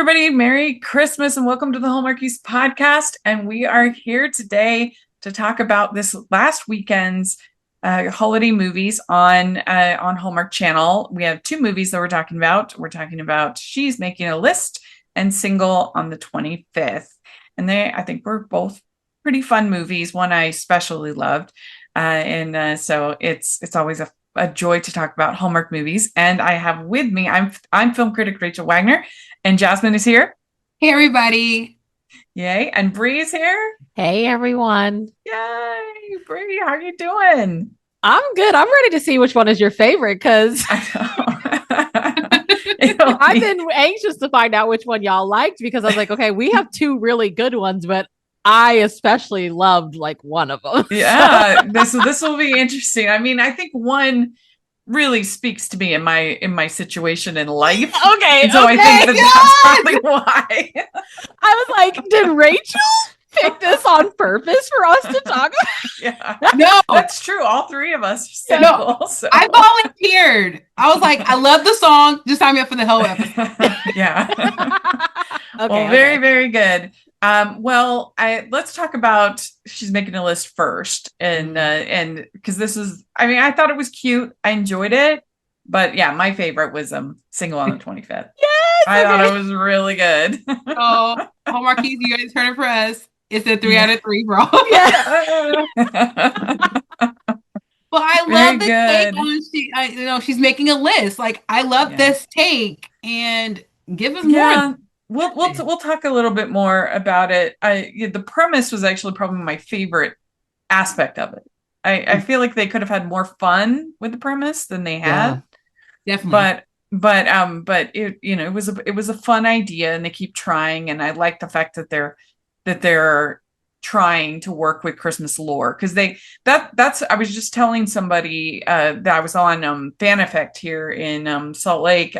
everybody. Merry Christmas and welcome to the Hallmarkies podcast. And we are here today to talk about this last weekend's holiday movies on Hallmark Channel. We have two movies that we're talking about. We're talking about She's Making a List and Single on the 25th. And I think, were both pretty fun movies. One I especially loved. So it's always a joy to talk about Hallmark movies. And I have with me, I'm film critic Rachel Wagner, and Jazzman is here. Hey, everybody. Yay. And Bree is here. Hey, everyone. Yay. Bree, how are you doing? I'm good. I'm ready to see which one is your favorite because I've been anxious to find out which one y'all liked because I was like, okay, we have two really good ones, but I especially loved like one of them. Yeah, this will be interesting. I mean, I think one really speaks to me in my situation in life. Okay. And so I think that's probably why. I was like, did Rachel pick this on purpose for us to talk about? Yeah. No, that's true. All three of us are single. No, so. I volunteered. I was like, I love the song. Just sign me up for the whole episode. Yeah. Okay. Very, very good. Let's talk about She's Making a List first, and because I thought it was cute. I enjoyed it, but yeah, my favorite was Single on the 25th. Yes, I thought it was really good. So, Hallmarkies, you guys heard it for us. It's a 3 out of 3 for all. Yeah. Well, I love the take on she's making a list. Like, I love this take, and give us more. We'll talk a little bit more about it. The premise was actually probably my favorite aspect of it. I feel like they could have had more fun with the premise than they had. Yeah, definitely. But it was a fun idea, and they keep trying, and I like the fact that they're trying to work with Christmas lore, because I was just telling somebody that I was on Fan Effect here in Salt Lake,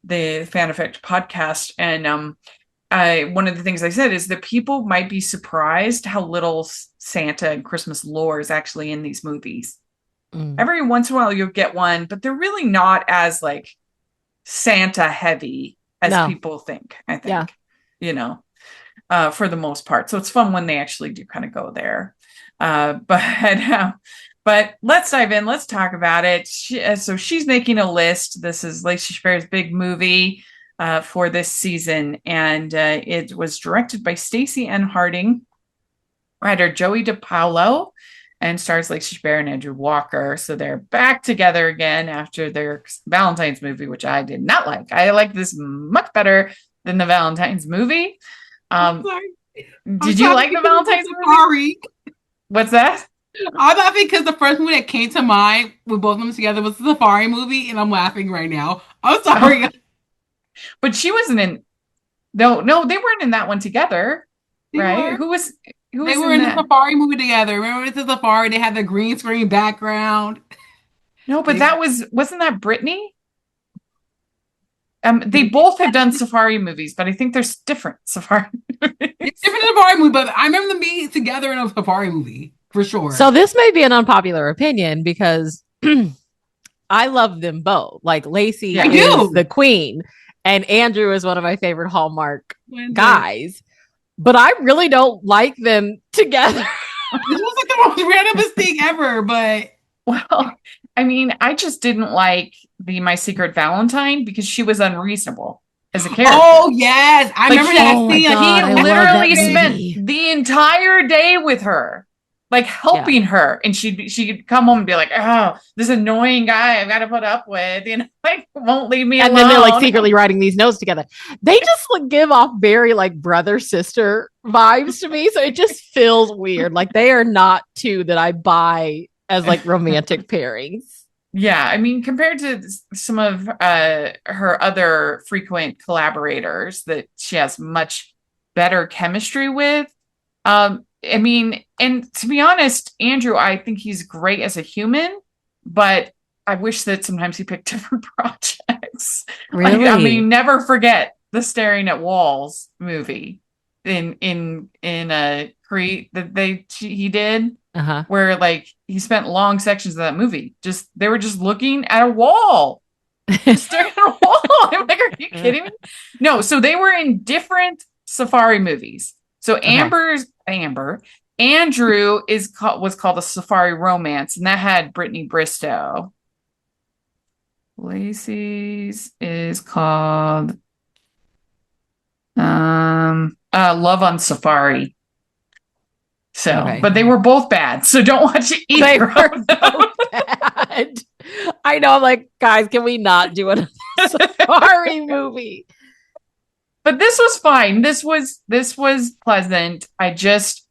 the Fan Effect podcast, and one of the things I said is that people might be surprised how little Santa and Christmas lore is actually in these movies. Every once in a while you'll get one, but they're really not as like Santa heavy as people think, I think. Yeah. For the most part. So it's fun when they actually do kind of go there. But let's dive in. Let's talk about it. So She's Making a List. This is Lacey Chabert big movie for this season. And it was directed by Stacey N. Harding, writer Joey DiPaolo, and stars Lacey Chabert and Andrew Walker. So they're back together again after their Valentine's movie, which I did not like. I like this much better than the Valentine's movie. Did you like the Valentine's movie? What's that? I'm laughing because the first movie that came to mind with both of them together was the Safari movie, and I'm laughing right now. I'm sorry. But she wasn't in. No, they weren't in that one together, right? Who was? They were in the Safari movie together. Remember, it's the Safari. They had the green screen background. No, but wasn't that Brittany? They both have done Safari movies, but I think there's different Safari movies. It's different Safari movie, but I remember them being together in a Safari movie. For sure. So this may be an unpopular opinion because I love them both. Like Lacey is the queen, and Andrew is one of my favorite Hallmark guys. But I really don't like them together. This was like the most randomest thing ever. But I mean, I just didn't like the My Secret Valentine because she was unreasonable as a character. Oh yes, I remember that scene. He literally spent the entire day with her. Like helping her, and she'd come home and be like, "Oh, this annoying guy I've got to put up with, like won't leave me alone." And then they're like secretly writing these notes together. They just like give off very like brother sister vibes to me, so it just feels weird. Like they are not two that I buy as like romantic pairings. Yeah, I mean, compared to some of her other frequent collaborators that she has much better chemistry with. I mean, and to be honest, Andrew, I think he's great as a human, but I wish that sometimes he picked different projects. Really? I mean, never forget the Staring at Walls movie in Crete that he did, where like he spent long sections of that movie they were just looking at a wall staring at a wall. I'm like, are you kidding me? No, so they were in different Safari movies. So Andrew was called a Safari Romance, and that had Brittany Bristow. Lacey's is called Love on Safari. So, but they were both bad, so don't watch either. They were both bad. I know, I'm like, guys, can we not do a Safari movie? But this was fine. This was pleasant. I just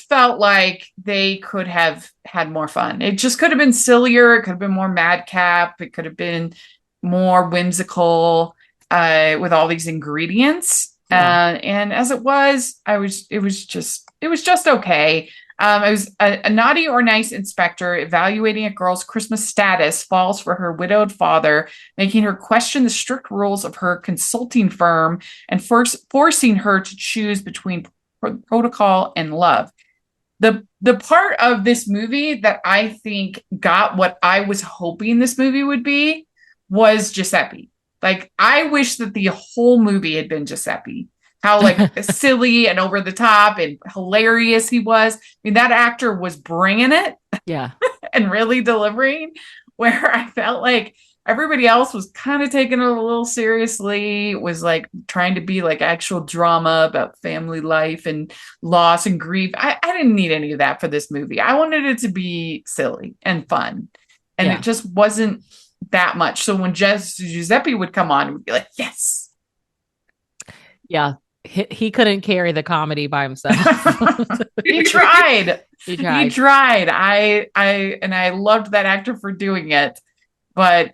felt like they could have had more fun. It just could have been sillier. It could have been more madcap. It could have been more whimsical with all these ingredients. Yeah. And as it was, it was just okay. It was a naughty or nice inspector evaluating a girl's Christmas status falls for her widowed father, making her question the strict rules of her consulting firm and forcing her to choose between protocol and love. The part of this movie that I think got what I was hoping this movie would be was Giuseppe. Like, I wish that the whole movie had been Giuseppe. How like silly and over the top and hilarious he was. I mean, that actor was bringing it. Yeah. And really delivering, where I felt like everybody else was kind of taking it a little seriously, was like trying to be like actual drama about family life and loss and grief. I didn't need any of that for this movie. I wanted it to be silly and fun. And it just wasn't that much. So when Giuseppe would come on, it would be like, yes. Yeah. He couldn't carry the comedy by himself. He tried. I loved that actor for doing it, but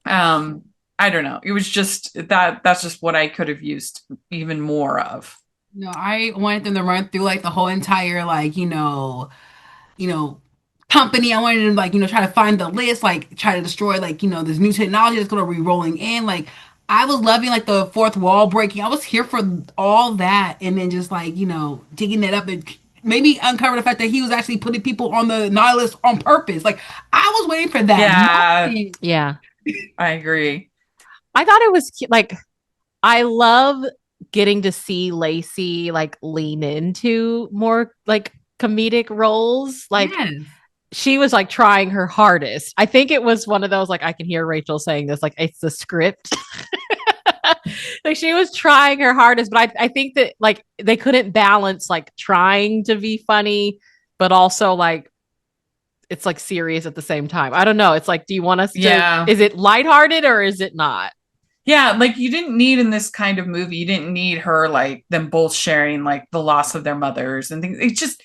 I don't know. It was just that's just what I could have used even more of. No, I wanted them to run through like the whole entire company. I wanted them try to find the list, try to destroy this new technology that's going to be rolling in. I was loving the fourth wall breaking. I was here for all that, and then just digging it up and maybe uncover the fact that he was actually putting people on the naughty list on purpose. I was waiting for that. Yeah. I agree. I thought it was cute. I love getting to see Lacey lean into more comedic roles. Yes. She was trying her hardest. I think it was one of those, I can hear Rachel saying this, it's the script. She was trying her hardest, but I think that they couldn't balance trying to be funny, but also it's serious at the same time. I don't know. It's do you want us to, is it lighthearted or is it not? Yeah. You didn't need in this kind of movie, you didn't need her, them both sharing the loss of their mothers and things. It just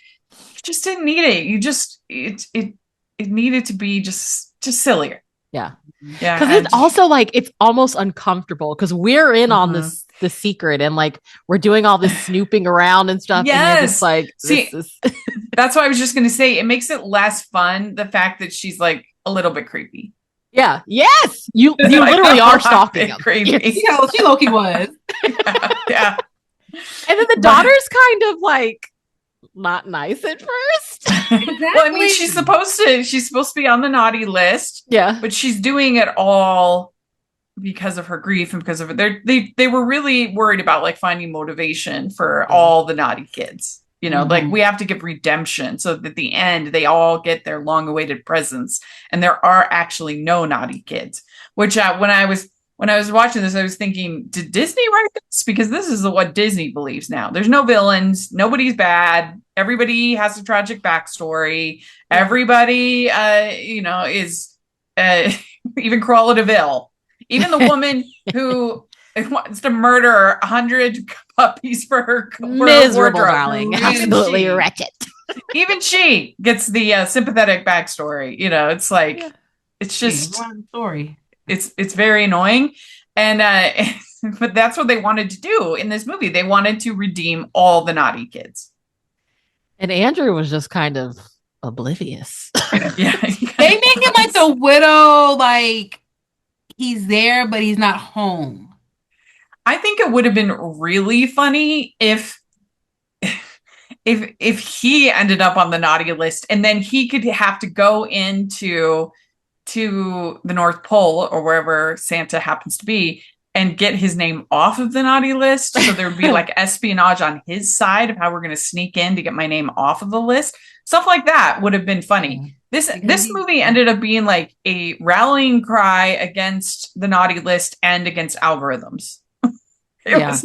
didn't need it. It needed to be just sillier. Yeah. Yeah. Because it's also it's almost uncomfortable because we're in on the secret and we're doing all this snooping around and stuff. Yes. And see, that's why I was just going to say it makes it less fun. The fact that she's a little bit creepy. Yeah. Yes. You literally are stalking him. Creepy. Yeah, she low-key was. Yeah. And then the daughter's kind of not nice at first. Exactly. Well, I mean, she's supposed to be on the naughty list. Yeah. But she's doing it all because of her grief and because of it. They were really worried about finding motivation for all the naughty kids. We have to give redemption so that at the end they all get their long-awaited presents and there are actually no naughty kids. Which when I was watching this, I was thinking, did Disney write this? Because this is what Disney believes now. There's no villains. Nobody's bad. Everybody has a tragic backstory. Everybody, is even Cruella de Vil. Even the woman who wants to murder 100 puppies for her miserable darling. Absolutely wretched. Even she gets the sympathetic backstory. It's just story. It's very annoying. And but that's what they wanted to do in this movie. They wanted to redeem all the naughty kids. And Andrew was just kind of oblivious. Yeah. They make him the widow, he's there, but he's not home. I think it would have been really funny if he ended up on the naughty list and then he could have to go into to the North Pole or wherever Santa happens to be and get his name off of the naughty list. So there'd be like espionage on his side of how we're going to sneak in to get my name off of the list. Stuff like that would have been funny. This movie ended up being like a rallying cry against the naughty list and against algorithms. It was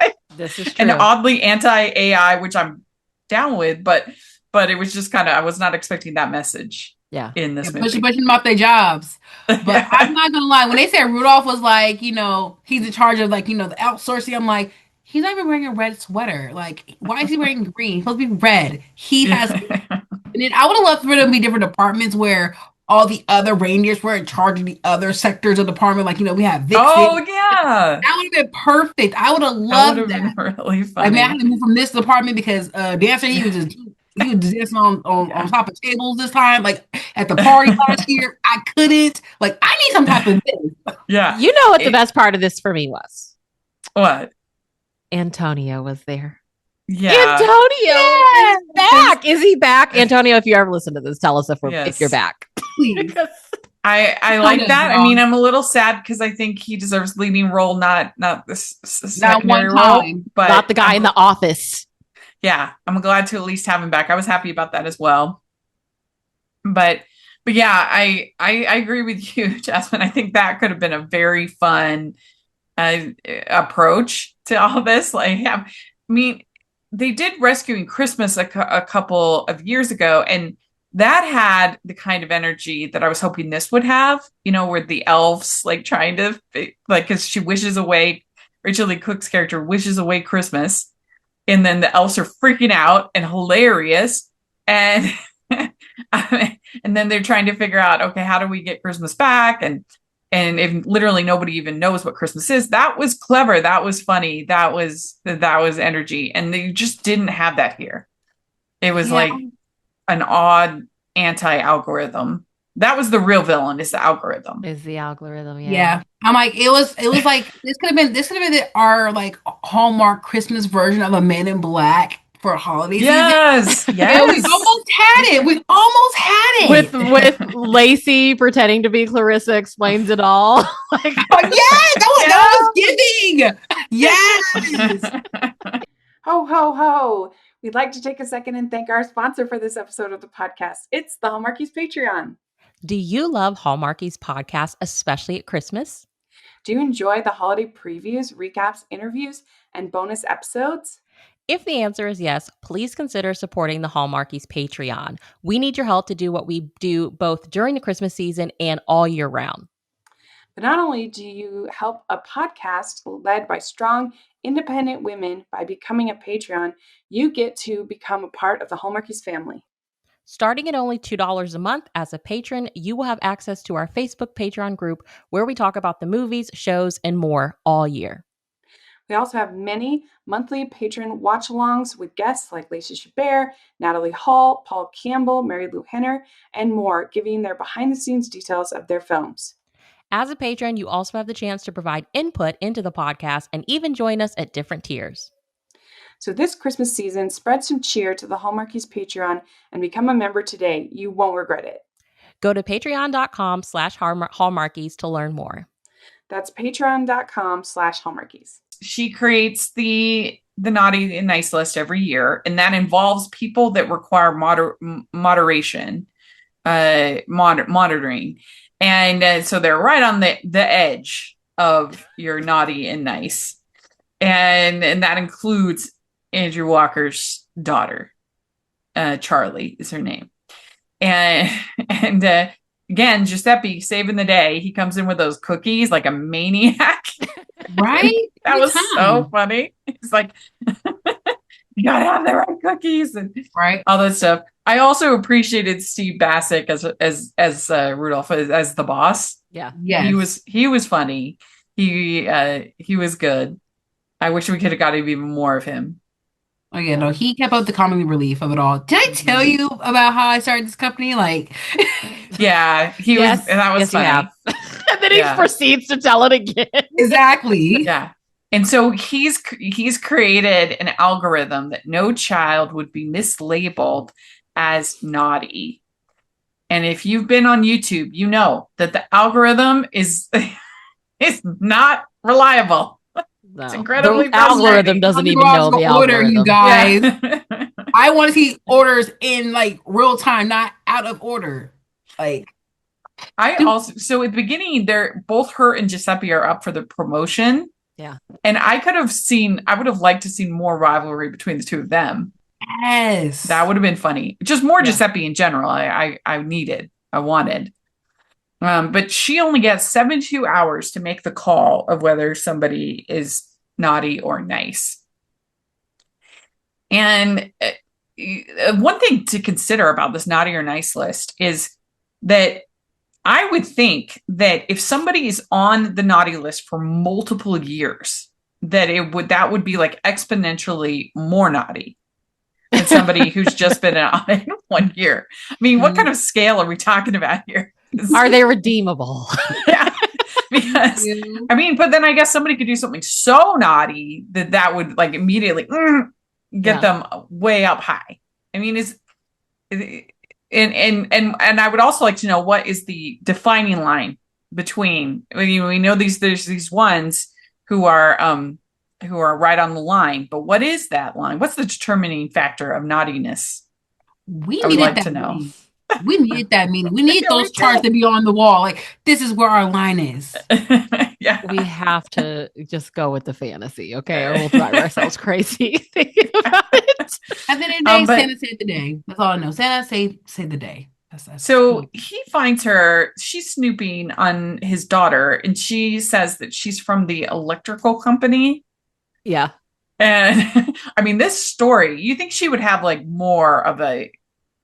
like, this is true. And oddly anti-AI, which I'm down with, but it was just kind of, I was not expecting that message. In this movie. Pushing them off their jobs. But I'm not gonna lie, when they said Rudolph was like, he's in charge of like, the outsourcing, I'm like, he's not even wearing a red sweater. Like, why is he wearing green? He's supposed to be red. He has and then I would have loved for them to be different departments where all the other reindeers were in charge of the other sectors of the department. Like, we have Vixen. Oh yeah. That would have been perfect. I would have loved that. Been really funny. Like, man, I had to move from this department because Dancer, he was dancing on top of tables this time. Like at the party last year, I couldn't. Like, I need some type of this. Yeah. You know what the best part of this for me was? What? Antonio was there. Yeah. Antonio is back. Is he back? Antonio, if you ever listen to this, tell us if you're back. Please. I like that. I mean, I'm a little sad because I think he deserves leading role, not this secondary role, but not the guy in the office. Yeah, I'm glad to at least have him back. I was happy about that as well. But yeah, I agree with you, Jazzman. I think that could have been a very fun approach to all this. Like, I mean, they did Rescuing Christmas a couple of years ago, and that had the kind of energy that I was hoping this would have. Where the elves like trying to because she wishes away, Rachel Lee Cook's character wishes away Christmas. And then the elves are freaking out and hilarious. And and then they're trying to figure out, okay, how do we get Christmas back? And if literally nobody even knows what Christmas is, that was clever. That was funny. That was energy. And they just didn't have that here. It was like an odd anti-algorithm. That was the real villain, is the algorithm. Yeah. I'm like, it was like this could have been our like Hallmark Christmas version of a Men in Black for holiday season. Yes. Yeah, we almost had it. With Lacey pretending to be Clarissa Explains It All. Yes, that was giving. Yes. Ho ho ho. We'd like to take a second and thank our sponsor for this episode of the podcast. It's the Hallmarkies Patreon. Do you love Hallmarkies podcast, especially at Christmas? Do you enjoy the holiday previews, recaps, interviews, and bonus episodes? If the answer is yes, please consider supporting the Hallmarkies Patreon. We need your help to do what we do both during the Christmas season and all year round. But not only do you help a podcast led by strong, independent women by becoming a Patreon, you get to become a part of the Hallmarkies family. Starting at only $2 a month as a patron, you will have access to our Facebook Patreon group where we talk about the movies, shows, and more all year. We also have many monthly patron watch-alongs with guests like Lacey Chabert, Natalie Hall, Paul Campbell, Mary Lou Henner, and more, giving their behind-the-scenes details of their films. As a patron, you also have the chance to provide input into the podcast and even join us at different tiers. So this Christmas season, spread some cheer to the Hallmarkies Patreon and become a member today. You won't regret it. Go to patreon.com/Hallmarkies to learn more. That's patreon.com/Hallmarkies. She creates the naughty and nice list every year, and that involves people that require moderation, monitoring. And so they're right on the edge of your naughty and nice. And that includes Andrew Walker's daughter. Charlie is her name. And again, Giuseppe saving the day. He comes in with those cookies like a maniac. Right? That was so funny. He's like, you gotta have the right cookies and all that stuff. I also appreciated Steve Bassett as Rudolph as the boss. Yeah. Yes. He was funny. He was good. I wish we could have got even more of him. Oh yeah, no, he kept up the comedy relief of it all. Did I tell you about how I started this company? Like, yeah, he was. And that was funny. And then he proceeds to tell it again. Exactly. Yeah. And so he's created an algorithm that no child would be mislabeled as naughty. And if you've been on YouTube, you know that the algorithm is not reliable. No. It's incredibly the algorithm doesn't even know the order, algorithm. you guys. Yeah. I want to see orders in like real time, not out of order. Like so at the beginning, both her and Giuseppe are up for the promotion. Yeah. And I would have liked to see more rivalry between the two of them. Yes. That would have been funny. Just more Giuseppe in general. I wanted. But she only gets 72 hours to make the call of whether somebody is naughty or nice. And one thing to consider about this naughty or nice list is that I would think that if somebody is on the naughty list for multiple years, that would be like exponentially more naughty than somebody who's just been on it 1 year. I mean, what kind of scale are we talking about here? Are they redeemable? Yeah. Because I mean, but then I guess somebody could do something so naughty that would like immediately get them way up high. I mean, and I would also like to know, what is the defining line between, we know there's these ones who are right on the line, but what is that line? What's the determining factor of naughtiness? I would like to know. We need that meaning. We need those charts to be on the wall. Like, this is where our line is. Yeah. We have to just go with the fantasy, okay? Or we'll drive ourselves crazy thinking about it. At the end of the day, Santa saved the day. That's all I know. Santa saved the day. That's so cool. He finds her, she's snooping on his daughter, and she says that she's from the electrical company. Yeah. And I mean, this story, you think she would have like more of a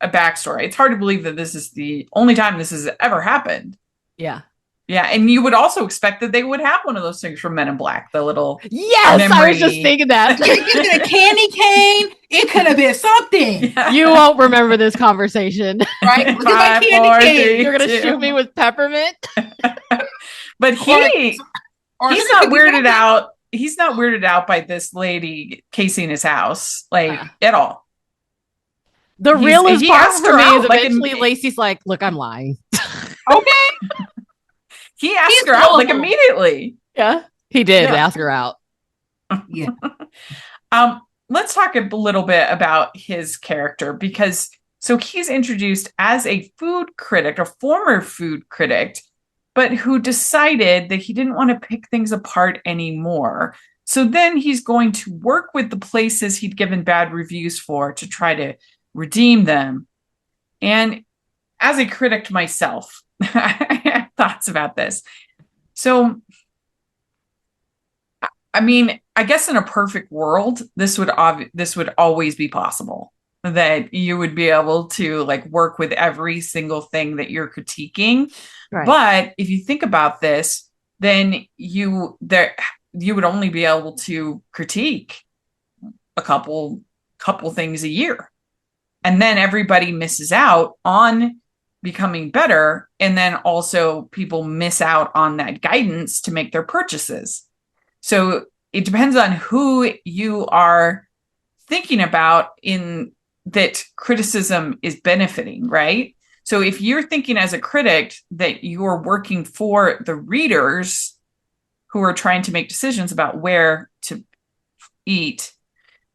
backstory. It's hard to believe that this is the only time this has ever happened. Yeah. Yeah. And you would also expect that they would have one of those things from Men in Black, the little Yes, I was just thinking that. It a candy cane. It could have been something. Yeah. You won't remember this conversation. Right? Look at my candy cane. You're going to shoot me with peppermint? But he's not weirded out. He's not weirded out by this lady casing his house, like, at all. The realest part for me is eventually Lacey's like, look, I'm lying. Okay. He asked her out like immediately. Yeah, he did ask her out. Yeah. Let's talk a little bit about his character, because so he's introduced as a food critic, a former food critic, but who decided that he didn't want to pick things apart anymore. So then he's going to work with the places he'd given bad reviews for to try to redeem them. And as a critic myself, I have thoughts about this. So, I mean, I guess in a perfect world, this would always be possible, that you would be able to like work with every single thing that you're critiquing. Right. But if you think about this, then you would only be able to critique a couple things a year. And then everybody misses out on becoming better. And then also people miss out on that guidance to make their purchases. So it depends on who you are thinking about in that criticism is benefiting, right? So if you're thinking as a critic that you're working for the readers who are trying to make decisions about where to eat,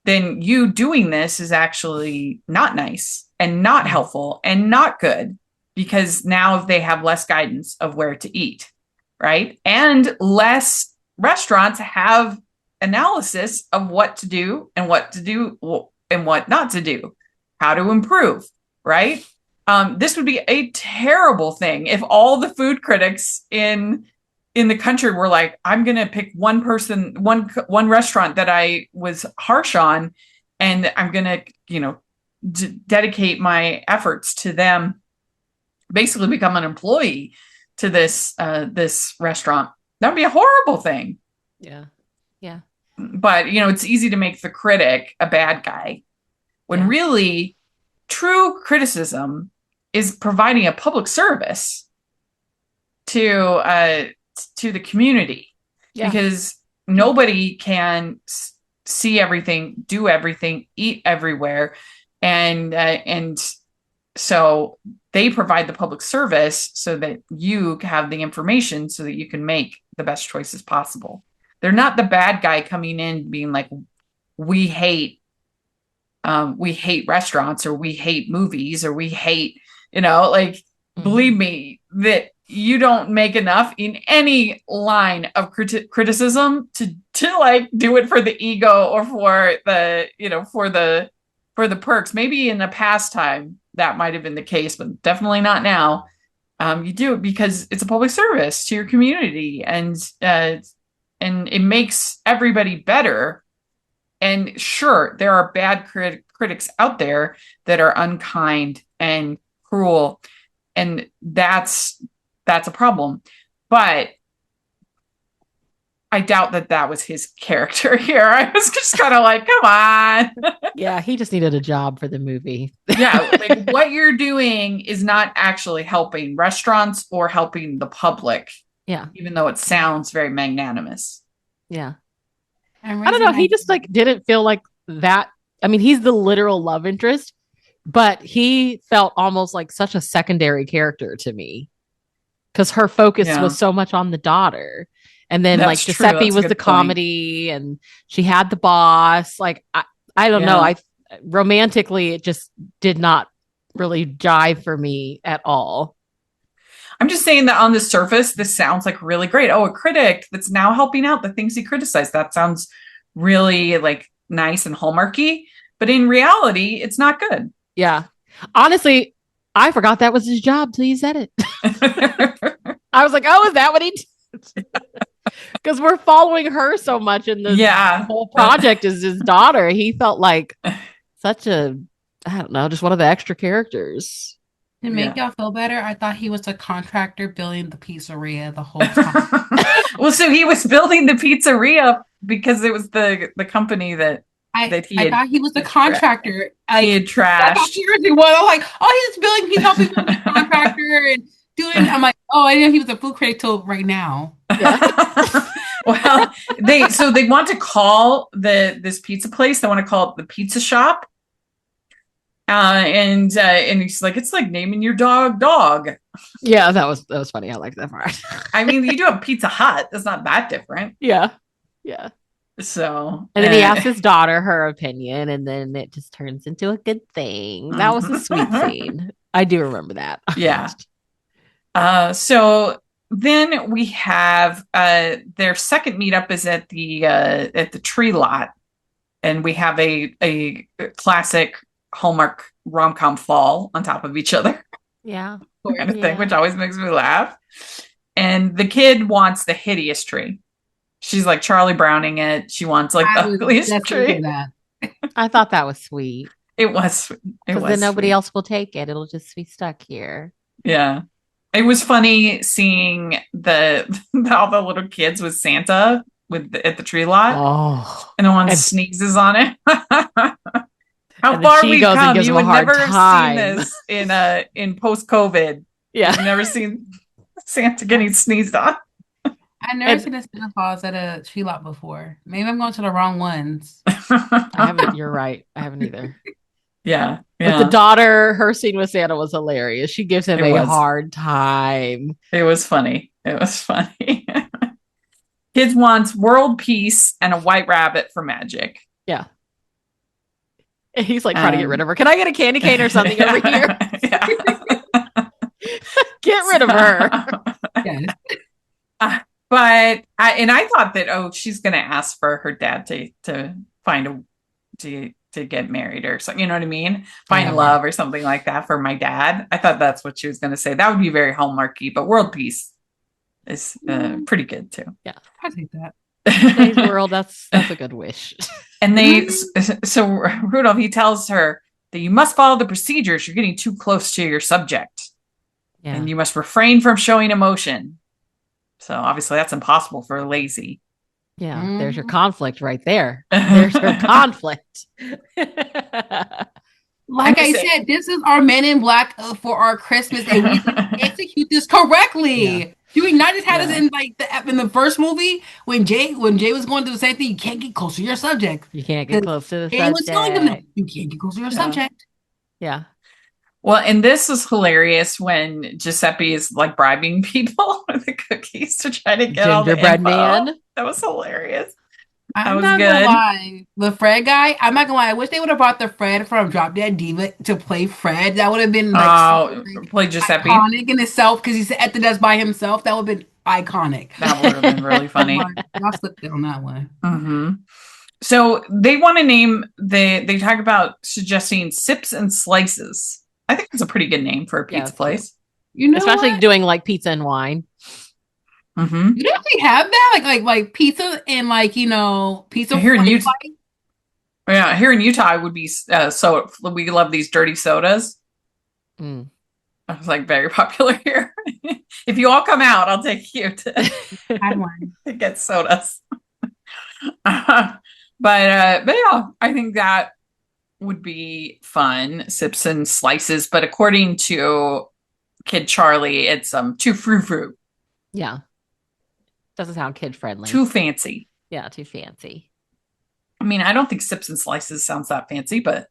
then you doing this is actually not nice and not helpful and not good, because now they have less guidance of where to eat, right? And less restaurants have analysis of what to do and what not to do, how to improve, right? This would be a terrible thing if all the food critics in the country were like, I'm going to pick one person, one restaurant that I was harsh on, and I'm going to, dedicate my efforts to them, basically become an employee to this restaurant. That would be a horrible thing. Yeah. Yeah. But, it's easy to make the critic a bad guy when really true criticism is providing a public service to the community, because nobody can see everything, do everything, eat everywhere. And so they provide the public service so that you have the information so that you can make the best choices possible. They're not the bad guy coming in being like, we hate restaurants, or we hate movies, or we hate, believe me, that you don't make enough in any line of criticism to like do it for the ego or for the, for the perks. Maybe in the past time that might have been the case, but definitely not now. You do it because it's a public service to your community, and it makes everybody better. And sure, there are bad critics out there that are unkind and cruel, and that's a problem. But I doubt that was his character here. I was just kind of like, come on. Yeah, he just needed a job for the movie. Yeah, like what you're doing is not actually helping restaurants or helping the public. Yeah. Even though it sounds very magnanimous. Yeah. I don't know. He just like didn't feel like that. I mean, he's the literal love interest, but he felt almost like such a secondary character to me because her focus was so much on the daughter. And then that's like Giuseppe was the comedy, and she had the boss. Like, I don't know. Romantically, it just did not really jive for me at all. I'm just saying that on the surface, this sounds like really great. Oh, a critic that's now helping out the things he criticized. That sounds really like nice and Hallmarky, but in reality, it's not good. Yeah. Honestly, I forgot that was his job till you said it. I was like, oh, is that what he did? Because we're following her so much in the whole project is his daughter. He felt like such a, I don't know, just one of the extra characters. To make y'all feel better, I thought he was a contractor building the pizzeria the whole time. Well, so he was building the pizzeria because it was the company that I thought he was the contractor. He had trashed. I'm like, oh, he's building, he's helping the contractor and doing. I'm like, oh, I didn't know he was a food critic till right now. Yeah. Well, they want to call this pizza place. They want to call it the Pizza Shop. And he's like, it's like naming your dog. Yeah, that was funny. I like that part. I mean, you do have Pizza Hut. That's not that different. Yeah. So, and then he asked his daughter her opinion, and then it just turns into a good thing. That was a sweet scene. I do remember that. Yeah. So then we have their second meetup is at the tree lot, and we have a classic Hallmark rom-com fall on top of each other. Yeah. Kind of thing, which always makes me laugh. And the kid wants the hideous tree. She's like Charlie Browning it. She wants like the ugliest tree. I thought that was sweet. It was. Because then nobody else will take it. It'll just be stuck here. Yeah. It was funny seeing all the little kids with Santa at the tree lot. Oh. And the one sneezes on it. How far we've come. You would never have seen this in post-COVID. Yeah. You've never seen Santa getting sneezed on. I've never seen a Santa Claus at a tree lot before. Maybe I'm going to the wrong ones. I haven't. You're right. I haven't either. Yeah. But the daughter, her scene with Santa was hilarious. She gives him a hard time. It was funny. Kids wants world peace and a white rabbit for magic. Yeah. He's like trying to get rid of her. Can I get a candy cane or something over here? Get rid of her. But I thought that, she's going to ask for her dad to find to get married or something. You know what I mean? Find love or something like that for my dad. I thought that's what she was going to say. That would be very Hallmarky, but world peace is pretty good too. Yeah, I think that. Today's world, that's a good wish. And so Rudolph, he tells her that you must follow the procedures. You're getting too close to your subject. Yeah. And you must refrain from showing emotion. So obviously that's impossible for a lazy. Yeah, there's your conflict right there. There's your conflict. Like I said, this is our Men in Black for our Christmas, and we execute this correctly. Yeah. Do we not just have this in like in the first movie when Jay was going through the same thing? You can't get close to your subject. You can't get close to the subject. Was telling them that you can't get close to your subject. Yeah. Well, and this was hilarious when Giuseppe is like bribing people with the cookies to try to get all the Gingerbread info. man. That was hilarious. I'm was not good. gonna lie. The Fred guy, I'm not gonna lie. I wish they would have brought the Fred from Drop Dead Diva to play Fred. That would have been play Giuseppe. Iconic in itself because he's at the desk by himself. That would have been iconic. That would have been really funny. Y'all slipped it on that one. Mm-hmm. So they want to name they talk about suggesting Sips and Slices. I think it's a pretty good name for a pizza place. You know, especially what? doing like pizza and wine. Mm-hmm. You don't actually have that like pizza and pizza here in Utah. Yeah, here in Utah, it would be so we love these dirty sodas. Mm. I was like very popular here. If you all come out, I'll take you to get sodas. But yeah, I think that would be fun. Sips and Slices, but according to Kid Charlie, it's too frou-frou. Yeah. Doesn't sound kid friendly. Too fancy. Yeah, too fancy. I mean, I don't think Sips and Slices sounds that fancy, but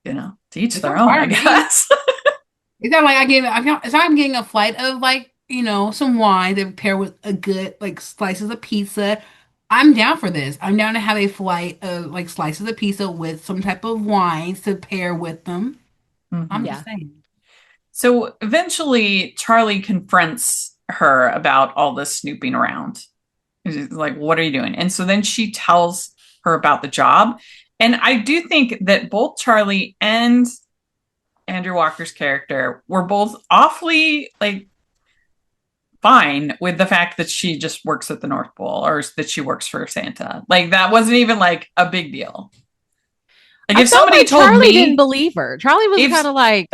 to each their own, I guess. It's not like I'm getting a flight of some wine to pair with a good slices of pizza. I'm down for this. I'm down to have a flight of slices of pizza with some type of wines to pair with them. Mm-hmm. I'm just saying. So eventually Charlie confronts her about all this snooping around. She's like, what are you doing? And so then she tells her about the job. And I do think that both Charlie and Andrew Walker's character were both awfully fine with the fact that she just works at the North Pole or that she works for Santa. That wasn't even a big deal. If somebody told Charlie didn't believe her. Charlie was kind of like,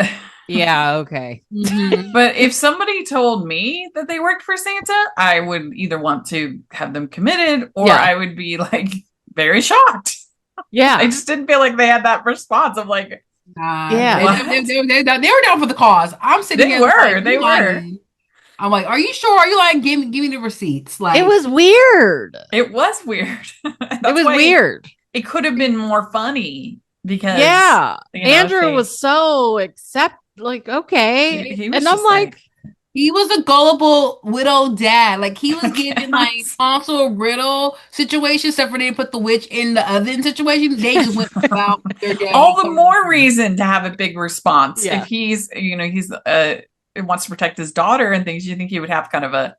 yeah, okay. Mm-hmm. But if somebody told me that they worked for Santa, I would either want to have them committed or I would be very shocked. Yeah. I just didn't feel like they had that response of they were down for the cause. I'm sitting here. They were. I'm like, are you sure? Are you lying? Give me the receipts. It was weird. It was weird. It was weird. It could have been more funny because Andrew was so okay. He was and I'm like, he was a gullible widow dad. He was giving Hansel Riddle situation, except for they put the witch in the oven situation. They just went about their day. All the more reason to have a big response. If he's wants to protect his daughter and things, you think he would have kind of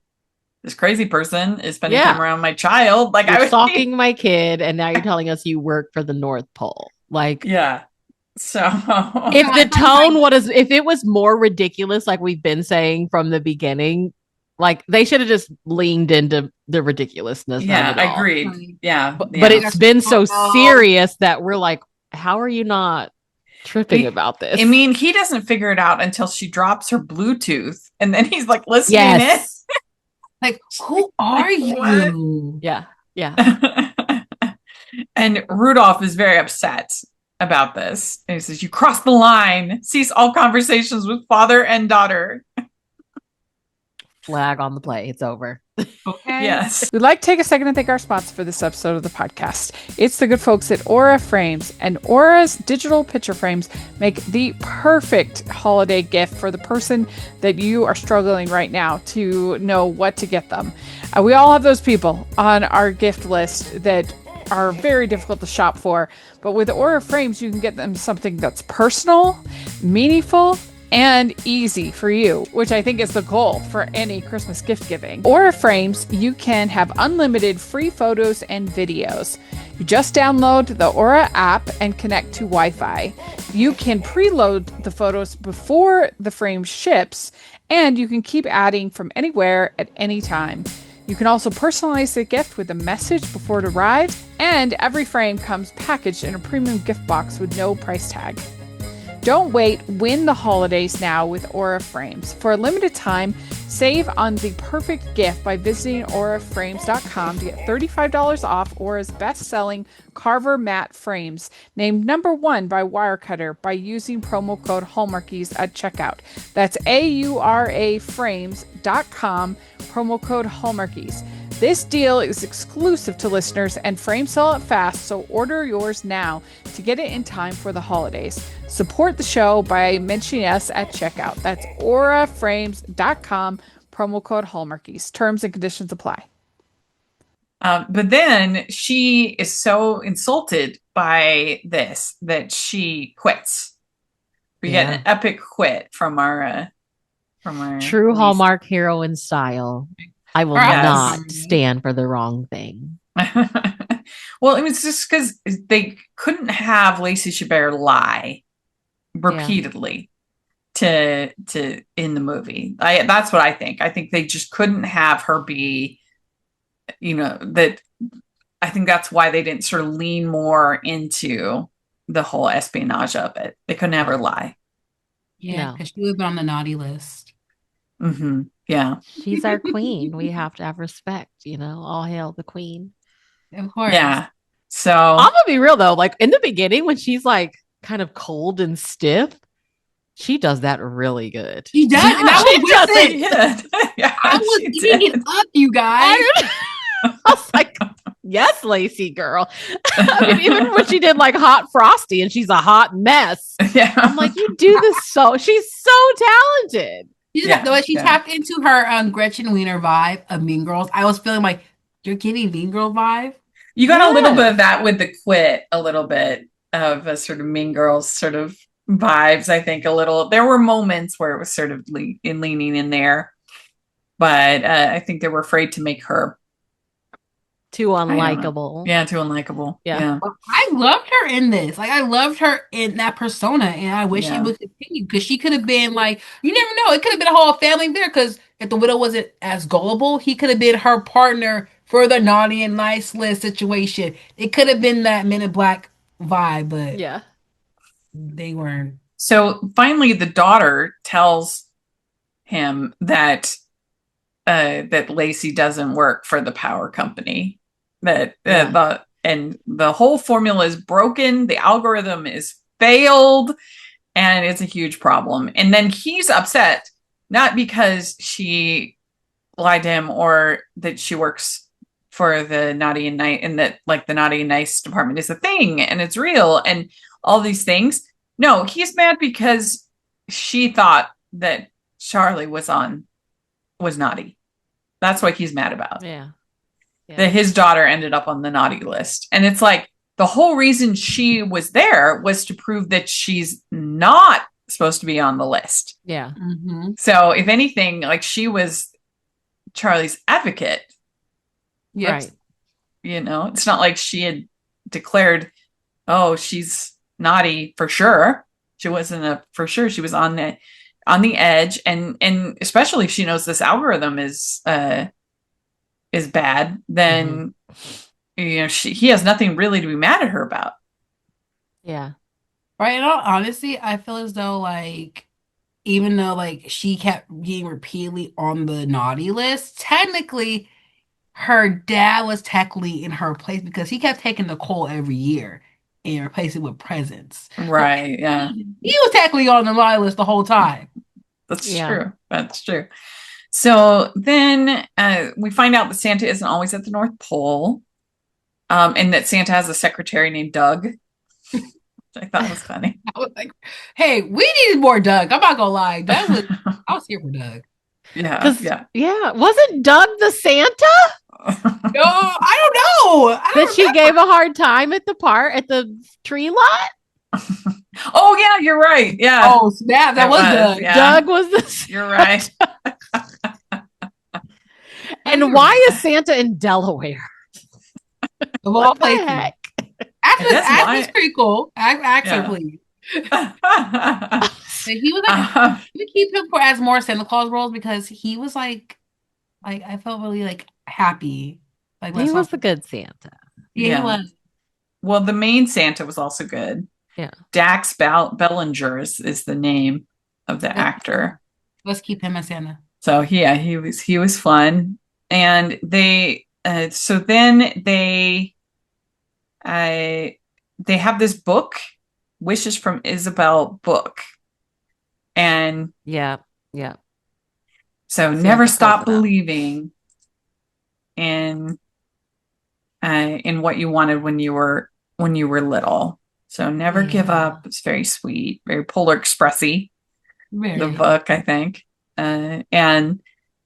this crazy person is spending time around my child. You're stalking my kid, and now you're telling us you work for the North Pole. So if the tone if it was more ridiculous, like we've been saying from the beginning, they should have just leaned into the ridiculousness. Yeah, I agreed. Yeah. But it's been so serious that we're like, how are you not tripping about this? I mean, he doesn't figure it out until she drops her Bluetooth and then he's listening in. Who are you? Yeah. And Rudolph is very upset about this. And he says, you crossed the line. Cease all conversations with father and daughter. Flag on the play. It's over. Okay. Yes. We'd like to take a second to thank our sponsor for this episode of the podcast. It's the good folks at Aura Frames. And Aura's digital picture frames make the perfect holiday gift for the person that you are struggling right now to know what to get them. We all have those people on our gift list that are very difficult to shop for. But with Aura Frames, you can get them something that's personal, meaningful, and easy for you, which I think is the goal for any Christmas gift giving. Aura Frames, you can have unlimited free photos and videos. You just download the Aura app and connect to Wi-Fi. You can preload the photos before the frame ships, and you can keep adding from anywhere at any time. You can also personalize the gift with a message before it arrives, and every frame comes packaged in a premium gift box with no price tag. Don't wait, win the holidays now with Aura Frames. For a limited time, save on the perfect gift by visiting auraframes.com to get $35 off Aura's best-selling Carver matte frames, named #1 by Wirecutter by using promo code Hallmarkies at checkout. That's AURAFrames.com, promo code Hallmarkies. This deal is exclusive to listeners and frames sell out fast, so order yours now to get it in time for the holidays. Support the show by mentioning us at checkout. That's auraframes.com, promo code Hallmarkies. Terms and conditions apply. But then she is so insulted by this that she quits. We get an epic quit from our true Lisa. Hallmark heroine style. I will not stand for the wrong thing. Well, it was just because they couldn't have Lacey Chabert lie repeatedly to in the movie. That's what I think. I think they just couldn't have her be, that. I think that's why they didn't sort of lean more into the whole espionage of it. They couldn't have her lie. Yeah, because she was on the naughty list. Mm-hmm. Yeah. She's our queen. We have to have respect, all hail the queen. Of course. Yeah. So I'm gonna be real though, like in the beginning when she's like kind of cold and stiff, she does that really good. She does. Yeah, and I I was eating it up, you guys. I was like, yes, Lacey girl. I mean, even when she did like Hot Frosty and she's a hot mess. Yeah. I'm like, you do this she's so talented. The way she tapped into her Gretchen Wiener vibe of Mean Girls, I was feeling like, you're getting Mean Girl vibe? You got a little bit of that with the quit, a little bit of a sort of Mean Girls sort of vibes, I think, a little. There were moments where it was sort of leaning in there, but I think they were afraid to make her too unlikable. Yeah, too unlikable. Yeah. I loved her in this. Like, I loved her in that persona, and I wish it would continue because she could have been like, you never know, it could have been a whole family there because if the widow wasn't as gullible, he could have been her partner for the naughty and nice list situation. It could have been that Men in Black vibe, but they weren't. So finally, the daughter tells him that Lacey doesn't work for the power company. That the whole formula is broken. The algorithm is failed, and it's a huge problem. And then he's upset, not because she lied to him or that she works for the naughty and nice, and that like the naughty and nice department is a thing and it's real and all these things. No, he's mad because she thought that Charlie was naughty. That's what he's mad about. Yeah. That his daughter ended up on the naughty list. And it's like the whole reason she was there was to prove that she's not supposed to be on the list. Yeah. Mm-hmm. So if anything, like she was Charlie's advocate. Yep. Right. It's not like she had declared, oh, she's naughty for sure. She wasn't for sure. She was on the edge. And especially if she knows this algorithm is bad, then he has nothing really to be mad at her about. Yeah. Right. In all honesty, I feel as though like even though like she kept being repeatedly on the naughty list, technically her dad was technically in her place because he kept taking Nicole every year and replacing it with presents. Right. Yeah. He was technically on the naughty list the whole time. That's true. That's true. So then we find out that Santa isn't always at the North Pole, and that Santa has a secretary named Doug, which I thought was funny. I was like, hey, we needed more Doug. I'm not going to lie. I was here for Doug. Yeah. Wasn't Doug the Santa? No, I don't know. That she gave a hard time at the tree lot? Oh, yeah, you're right. Yeah. Oh, snap. That was Doug. Yeah. Doug was the You're right. And why is Santa in Delaware? Of all places. Actually, pretty cool. Actually, please. But he was like, we keep him for as more Santa Claus roles because he was like I felt really like happy. Like he was a good Santa. Yeah, he was. Well, the main Santa was also good. Yeah. Dax Bellinger is the name of the actor. Let's keep him as Santa. So he was fun. And they so then they have this book, Wishes from Isabel book. And yeah. So Never Stop Believing in what you wanted when you were little. So Never Give Up. It's very sweet, very Polar Expressy. The book, I think, and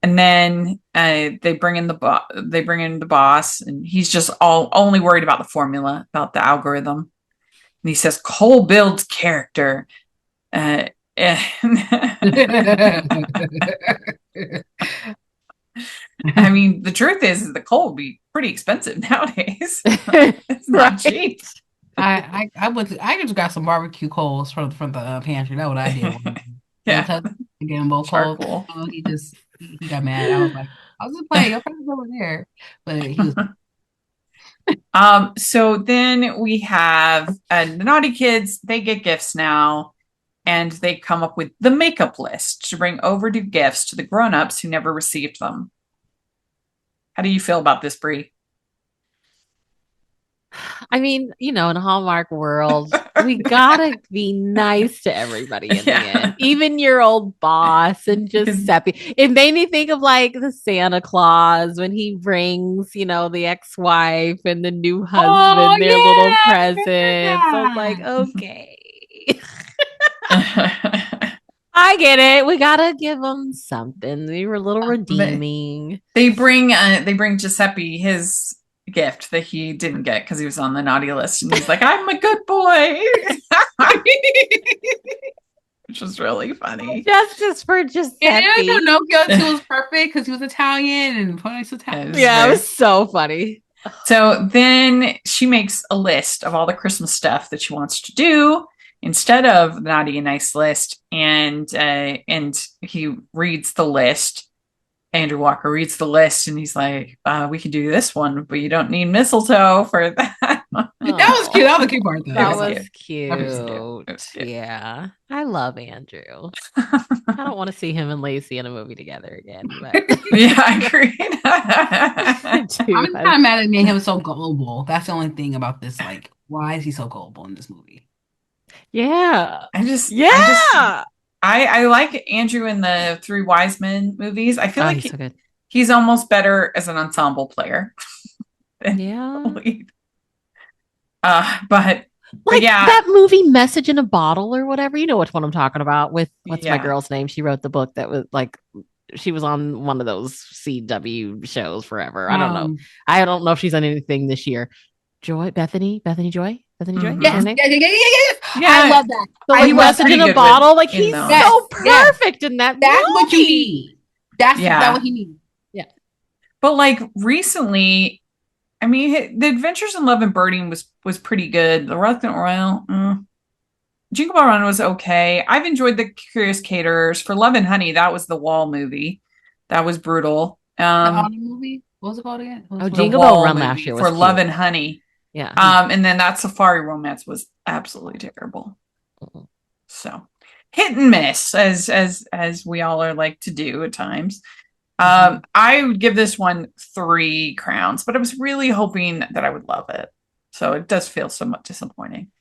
then they bring in the boss, and he's just only worried about the formula, about the algorithm. And he says Cole builds character. And I mean, the truth is the coal would be pretty expensive nowadays. It's not cheap. I just got some barbecue coals from the pantry. That's what I did. Yeah. Again, both coals. He got mad. I was just playing. Your friend's over there, but he was. So then we have the naughty kids. They get gifts now, and they come up with the makeup list to bring overdue gifts to the grown-ups who never received them. How do you feel about this, Bree? I mean, in a Hallmark world, we gotta be nice to everybody in the end, even your old boss and Giuseppe. It made me think of like the Santa Claus when he brings, the ex-wife and the new husband their little presents. So I'm like, okay. I get it. We gotta give them something. They were a little redeeming. They bring Giuseppe his gift that he didn't get because he was on the naughty list, and he's like, "I'm a good boy," which was really funny. Justice for Giuseppe. Pinocchio too was perfect because he was Italian and Pony's Italian. It was so funny. So then she makes a list of all the Christmas stuff that she wants to do instead of the naughty and nice list, and he reads the list. Andrew Walker reads the list, and he's like, "We can do this one, but you don't need mistletoe for that." That was cute. That was a cute part, though. That was cute. Yeah, I love Andrew. I don't want to see him and Lacey in a movie together again. But... yeah, I agree. I'm kind of mad at him so gullible. That's the only thing about this. Like, why is he so gullible in this movie? Yeah, I like Andrew in the Three Wise Men movies. I feel like he's so good. He's almost better as an ensemble player. Yeah. But yeah, that movie Message in a Bottle or whatever. You know which one I'm talking about with what's my girl's name? She wrote the book that was like she was on one of those CW shows forever. I don't know. I don't know if she's on anything this year. Bethany Joy. Mm-hmm. Yes. Yeah. I love that. So like Message in a Bottle, like he's so perfect in that. That's movie. What you need. That's what he needs. Yeah. But like recently, I mean, The Adventures in Love and Birding was pretty good. The Reluctant Royal, Jingle Bell Run was okay. I've enjoyed The Curious Caterers. For Love and Honey, that was the Wall movie. That was brutal. The Honey movie. What was it called again? Jingle Bell Run last year was for cute. Love and Honey. Yeah. And then that Safari Romance was absolutely terrible. Mm-hmm. So hit and miss, as we all are like to do at times. I would give this one 3 crowns, but I was really hoping that I would love it. So it does feel somewhat disappointing.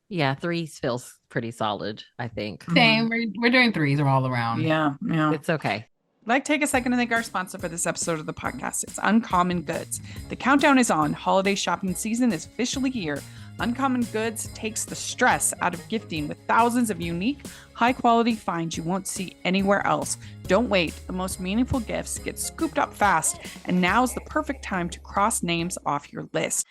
Yeah, 3 feels pretty solid, I think. Same. We're doing 3s all around. Yeah. It's okay. I'd like to take a second to thank our sponsor for this episode of the podcast. It's Uncommon Goods. The countdown is on. Holiday shopping season is officially here. Uncommon Goods takes the stress out of gifting with thousands of unique, high-quality finds you won't see anywhere else. Don't wait. The most meaningful gifts get scooped up fast, and now's the perfect time to cross names off your list.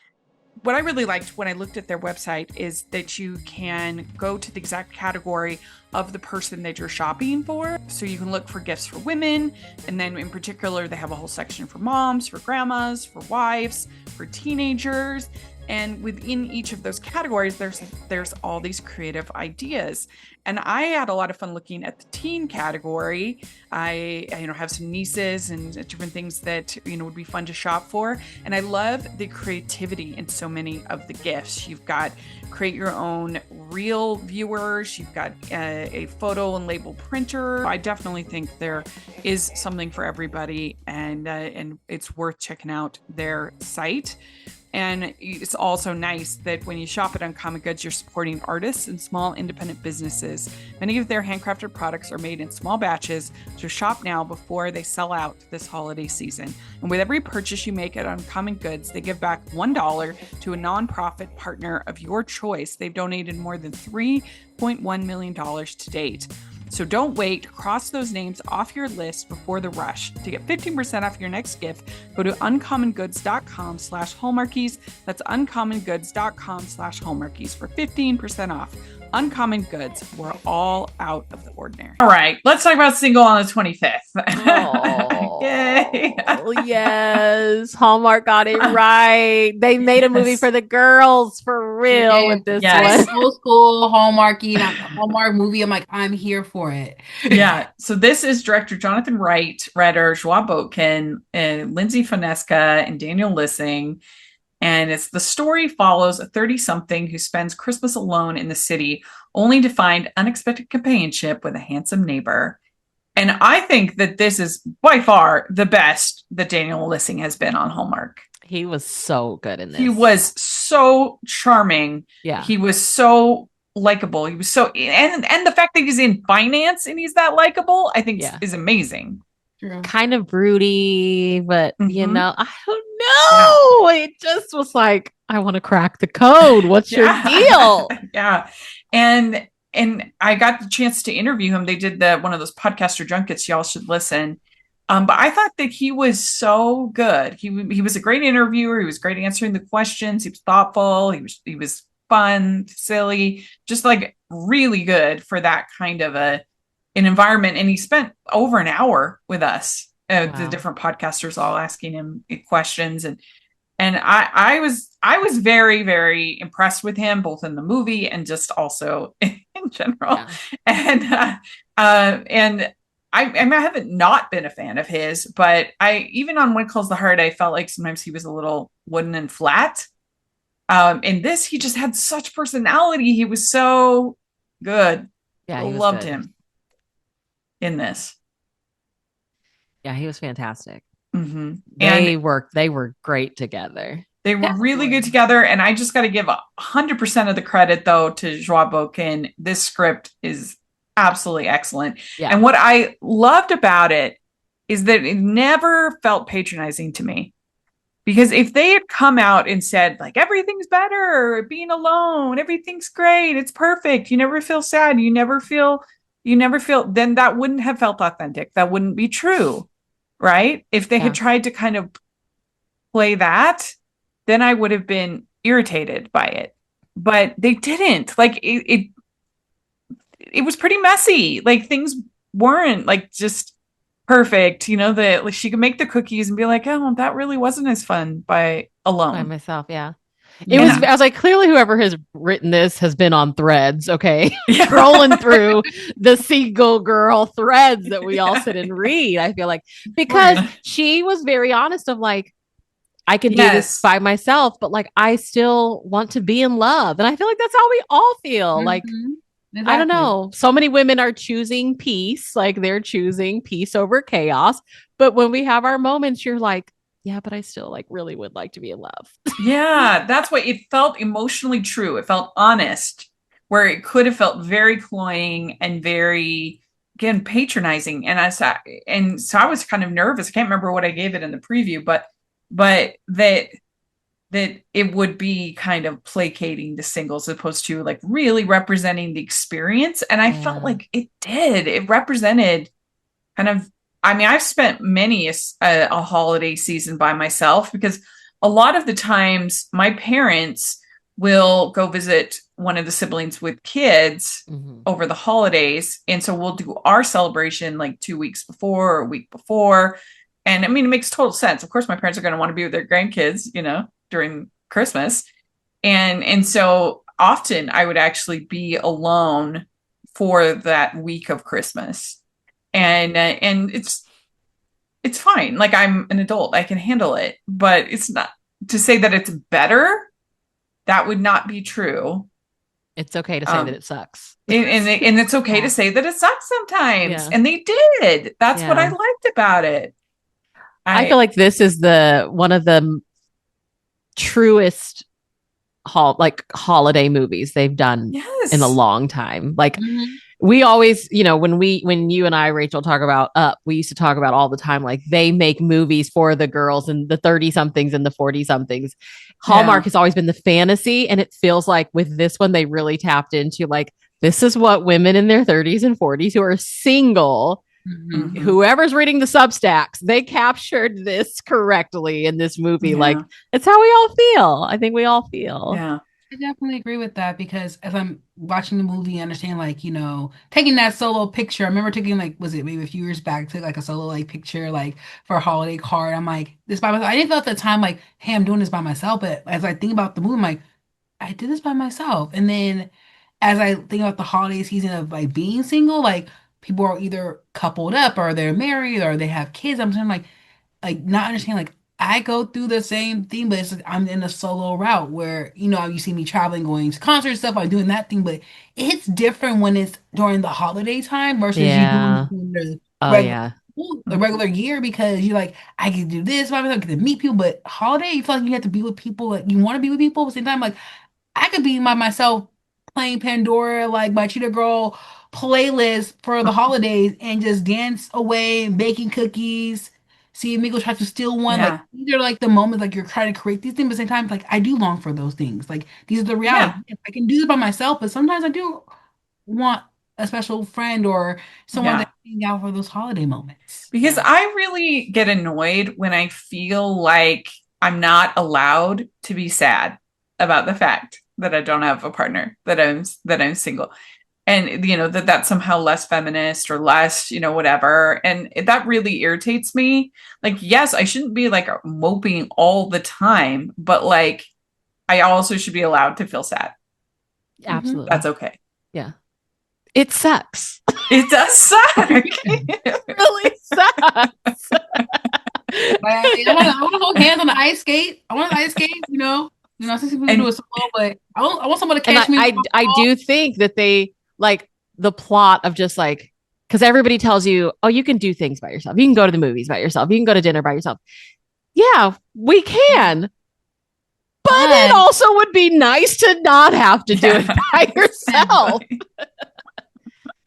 What I really liked when I looked at their website is that you can go to the exact category of the person that you're shopping for. So you can look for gifts for women. And then in particular, they have a whole section for moms, for grandmas, for wives, for teenagers. And within each of those categories, there's all these creative ideas. And I had a lot of fun looking at the teen category. I have some nieces and different things that, would be fun to shop for. And I love the creativity in so many of the gifts. You've got create your own reel viewers. You've got a photo and label printer. I definitely think there is something for everybody, and it's worth checking out their site. And it's also nice that when you shop at Uncommon Goods, you're supporting artists and small independent businesses. Many of their handcrafted products are made in small batches, so shop now before they sell out this holiday season. And with every purchase you make at Uncommon Goods, they give back $1 to a nonprofit partner of your choice. They've donated more than $3.1 million to date. So don't wait. Cross those names off your list before the rush. To get 15% off your next gift, go to uncommongoods.com/Hallmarkies. That's uncommongoods.com/Hallmarkies for 15% off. Uncommon Goods. We're all out of the ordinary. All right, let's talk about Single on the 25th. Oh, yay. Yes. Hallmark got it right. They made a movie for the girls for real with this one. Old school Hallmarky, Hallmark movie. I'm like, I'm here for it. Yeah. So this is director Jonathan Wright, writer Joie Botkin, Lindsay Fonesca, and Daniel Lissing. And it's the story follows a 30-something who spends Christmas alone in the city, only to find unexpected companionship with a handsome neighbor. And I think that this is by far the best that Daniel Lissing has been on Hallmark. He was so good in this. He was so charming. Yeah. He was so likable. He was so, and the fact that he's in finance and he's that likable, I think is amazing. Kind of broody, but you know, I don't know. It just was like, I want to crack the code. What's your deal? Yeah. And I got the chance to interview him. They did one of those podcaster junkets. Y'all should listen. But I thought that he was so good. He was a great interviewer. He was great answering the questions. He was thoughtful. He was fun, silly, just like really good for that kind of an environment. And he spent over an hour with us, the different podcasters all asking him questions. And I was very, very impressed with him, both in the movie and just also in general. Yeah. And I haven't not been a fan of his, but even on When It Calls the Heart, I felt like sometimes he was a little wooden and flat. In this, he just had such personality. He was so good. Yeah, I loved him in this. Yeah, he was fantastic. Mm-hmm. They were great together. They were really good together. And I just got to give 100% of the credit, though, to Joie Botkin. This script is absolutely excellent. Yeah. And what I loved about it is that it never felt patronizing to me. Because if they had come out and said, like, everything's better, being alone, everything's great, it's perfect, you never feel sad, you never feel, then that wouldn't have felt authentic. That wouldn't be true, right? If they had tried to kind of play that, then I would have been irritated by it. But they didn't. Like, it was pretty messy. Like, things weren't, like, just perfect, that like she could make the cookies and be like, oh, that really wasn't as fun by myself. I was like, clearly whoever has written this has been on Threads, okay? Scrolling through the Single Girl threads that we all sit and read, I feel like, because she was very honest of like, I can do this by myself, but like I still want to be in love. And I feel like that's how we all feel. Like, exactly. I don't know. So many women are choosing peace, like they're choosing peace over chaos. But when we have our moments, you're like, yeah, but I still like really would like to be in love. Yeah, that's why it felt emotionally true. It felt honest, where it could have felt very cloying and very, again, patronizing. And so I was kind of nervous. I can't remember what I gave it in the preview, but that it would be kind of placating the singles as opposed to like really representing the experience. And I felt like it did. It represented kind of, I mean, I've spent many a holiday season by myself because a lot of the times my parents will go visit one of the siblings with kids over the holidays. And so we'll do our celebration like 2 weeks before or a week before. And I mean, it makes total sense. Of course, my parents are going to want to be with their grandkids, during Christmas. And so often I would actually be alone for that week of Christmas. And it's fine. Like, I'm an adult, I can handle it, but it's not to say that it's better. That would not be true. It's okay to say that it sucks. and it's okay to say that it sucks sometimes. Yeah. And they did. That's what I liked about it. I feel like this is one of the truest holiday movies they've done in a Yes. long time. Like Mhm. we always, when you and I, Rachel, talk about Up, we used to talk about all the time, like they make movies for the girls and the 30 somethings and the 40 somethings. Hallmark Yeah. has always been the fantasy. And it feels like with this one, they really tapped into like, this is what women in their 30s and 40s who are single, Mhm. Mhm. whoever's reading the Substacks, they captured this correctly in this movie. Like, Yeah. it's how we all feel. I think we all feel. Yeah. I definitely agree with that because as I'm watching the movie, I understand like, taking that solo picture. I remember taking like, was it maybe a few years back, took like a solo like picture like for a holiday card. I'm like, this by myself. I didn't feel at the time like, hey, I'm doing this by myself. But as I think about the movie, I'm like, I did this by myself. And then as I think about the holiday season of like being single, like people are either coupled up or they're married or they have kids. I'm saying like not understanding like I go through the same thing, but it's like I'm in a solo route where you see me traveling, going to concerts stuff, I'm doing that thing, but it's different when it's during the holiday time versus you doing Yeah. it in the Oh, regular yeah. the Mhm. regular year because you're like I can do this by myself, I get to meet people, but holiday you feel like you have to be with people like you want to be with people at the same time like I could be by myself playing Pandora, like my Cheetah Girl playlist for the holidays and just dance away, baking cookies. See Amigo try to steal one. Like Yeah. these are like the moments like you're trying to create these things, but at the same time, like I do long for those things. Like these are the reality. Yeah. I can do this by myself, but sometimes I do want a special friend or someone that Yeah. can hang out for those holiday moments. Because Yeah. I really get annoyed when I feel like I'm not allowed to be sad about the fact that I don't have a partner, that I'm single. And that's somehow less feminist or less, whatever. And that really irritates me. Like, yes, I shouldn't be like moping all the time, but like I also should be allowed to feel sad. Hmm. That's Absolutely. okay. Yeah. It sucks. It does suck. It really sucks. But I want to hold hands on the ice skate. I want to ice skate. Some people do And it solo, but I want someone to And catch me when I I do think that they like the plot of just like, because everybody tells you, oh, you can do things by yourself. You can go to the movies by yourself. You can go to dinner by yourself. Yeah, we fall. can. But it But also would be nice to not have to do it yeah, by yourself. exactly.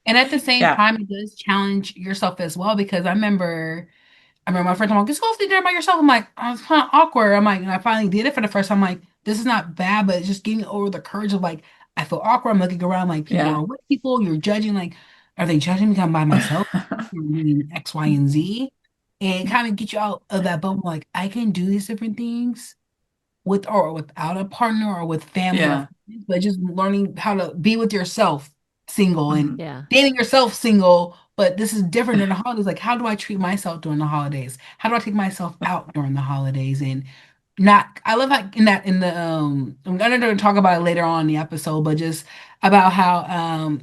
and at the same Yeah. time, it does challenge yourself as well because I remember my friend told me, just go to dinner by yourself. I'm like, oh, it's kind of awkward. I'm like, and I finally did it for the first time. I'm like, this is not bad, but it's just getting over the courage of like, I feel awkward. I'm looking around like people Yeah. are with people. You're judging, like, are they judging me because I'm by myself? You're doing X, Y, and Z. And kind of get you out of that bubble. Like, I can do these different things with or without a partner or with family or Yeah. friends, but just learning how to be with yourself single and Mhm. Yeah. dating yourself single. But this is different during the holidays. Like, how do I treat myself during the holidays? How do I take myself out during the holidays? And not, I love how I'm gonna talk about it later on in the episode, but just about how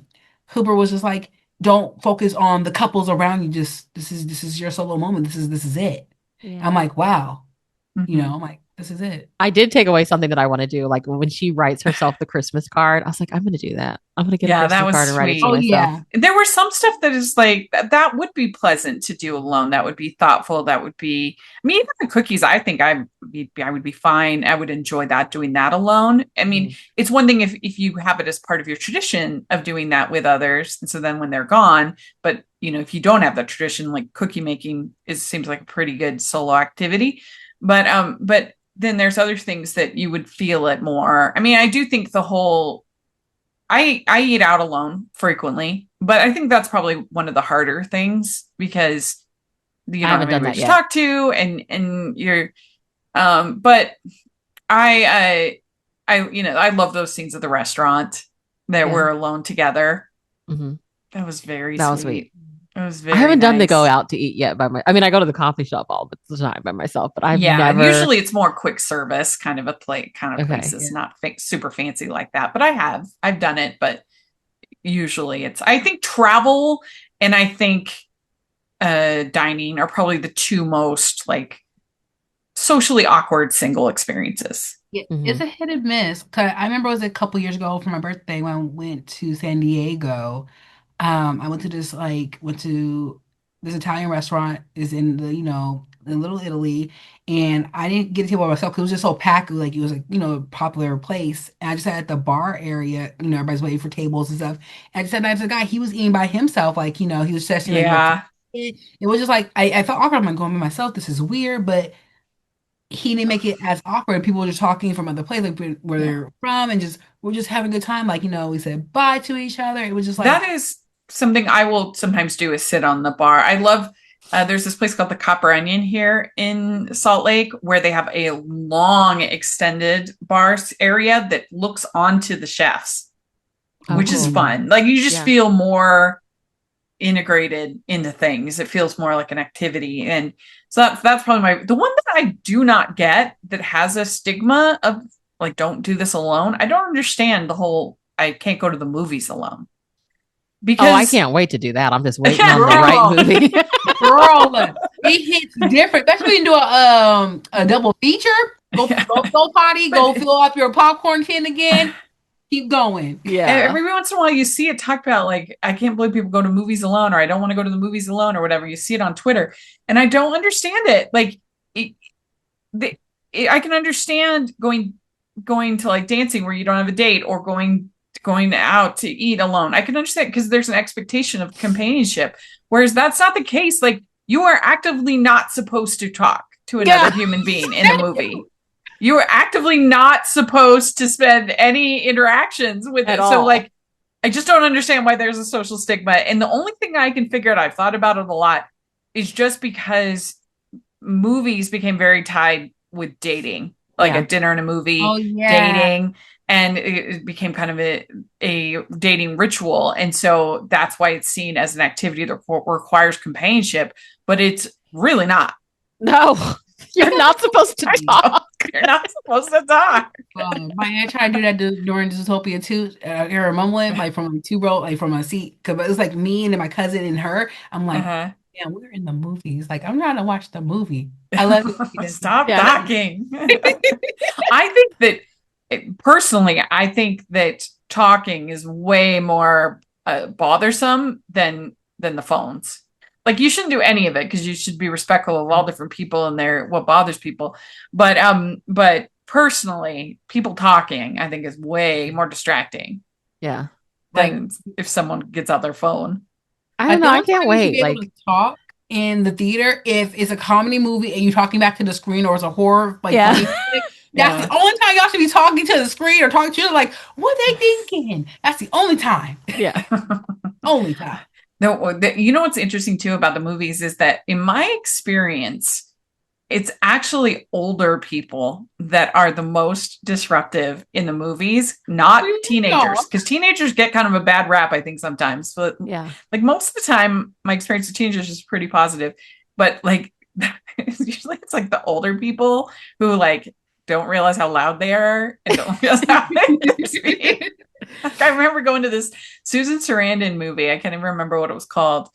Hooper was just like, don't focus on the couples around you. Just this is your solo moment. This is it. I'm Yeah. like, wow, Mhm. I'm like, this is it. I did take away something that I want to do. Like when she writes herself the Christmas card, I was like, I'm going to do that. I'm going to get a Yeah, that Christmas was card and write it to Oh sweet. myself. yeah. There was some stuff that is like that would be pleasant to do alone. That would be thoughtful. That would be. I mean, even the cookies. I think I would be fine. I would enjoy that doing that alone. I mean, Mhm. it's one thing if you have it as part of your tradition of doing that with others, and so then when they're gone. But if you don't have that tradition, like cookie making seems like a pretty good solo activity. But then there's other things that you would feel it more. I mean, I do think the whole I eat out alone frequently, but I think that's probably one of the harder things because you I don't have haven't done anybody that to yet. talk to and you're but I love those scenes at the restaurant that Yeah. we're alone together. Hmm. That was very That was sweet. sweet. It was I very haven't done the go nice. out to eat yet I mean, I go to the coffee shop all the time by myself, but I've Yeah, never. usually it's more quick service kind of a plate kind of Okay. places, Yeah. not super fancy like that. But I've done it, but usually it's I think travel and I think dining are probably the two most like socially awkward single experiences. Yeah, Hmm. it's a hit and miss. 'Cause I remember it was a couple years ago for my birthday when I went to San Diego. I went to this Italian restaurant is in the in Little Italy, and I didn't get a table by myself because it was just so packed. Like it was like a popular place, and I just sat at the bar area. Everybody's waiting for tables and stuff. And I just sat next to the guy. He was eating by himself. Like he was sessioning. Like, Yeah. it was just like I felt awkward. I'm like going by myself. This is weird, but he didn't make it as awkward. People were just talking from other places, like where they're from, and we're just having a good time. Like we said bye to each other. It was just like that is something I will sometimes do, is sit on the bar. I love. There's this place called the Copper Onion here in Salt Lake where they have a long extended bar area that looks onto the chefs, which is fun. Like you just feel more integrated into things. It feels more like an activity. And so that's probably the one that I do not get, that has a stigma of like, don't do this alone. I don't understand the whole, I can't go to the movies alone. Because I can't wait to do that. I'm just waiting on the right movie. Girl, it hits different. Especially when you do a double feature. Go potty, go fill up your popcorn can again. Keep going. Yeah. Every once in a while you see it talked about, like, I can't believe people go to movies alone, or I don't want to go to the movies alone, or whatever. You see it on Twitter. And I don't understand it. Like I can understand going to like dancing where you don't have a date, or going out to eat alone. I can understand because there's an expectation of companionship, whereas that's not the case. Like you are actively not supposed to talk to another human being in a movie. You are actively not supposed to spend any interactions with it. So like, I just don't understand why there's a social stigma. And the only thing I can figure out, I've thought about it a lot, is just because movies became very tied with dating, like a dinner and a movie, dating. And it became kind of a dating ritual. And so that's why it's seen as an activity that requires companionship, but it's really not. No, you're not supposed to talk. You're not supposed to talk. My aunt tried to do that during Zootopia 2, era mumbling, like from two row, like from a seat. Because it was like me and then my cousin and her. I'm like, yeah, we're in the movies. Like, I'm trying to watch the movie. I love it. Stop talking. I think that, personally, I think that talking is way more bothersome than the phones. Like you shouldn't do any of it because you should be respectful of all different people and what bothers people. But personally, people talking, I think, is way more distracting. Yeah. Than if someone gets out their phone. I don't know. I can't wait. Like to talk in the theater if it's a comedy movie and you're talking back to the screen, or it's a horror. Like that's the only time y'all should be talking to the screen or talking to you. Like, what they thinking? That's the only time. Yeah. Only time. No, you know what's interesting too about the movies is that in my experience, it's actually older people that are the most disruptive in the movies, not teenagers. Because teenagers get kind of a bad rap, I think, sometimes. But like most of the time, my experience with teenagers is pretty positive. But like usually it's like the older people who like don't realize how loud they are and don't realize how they speak. Like, I remember going to this Susan Sarandon movie. I can't even remember what it was called.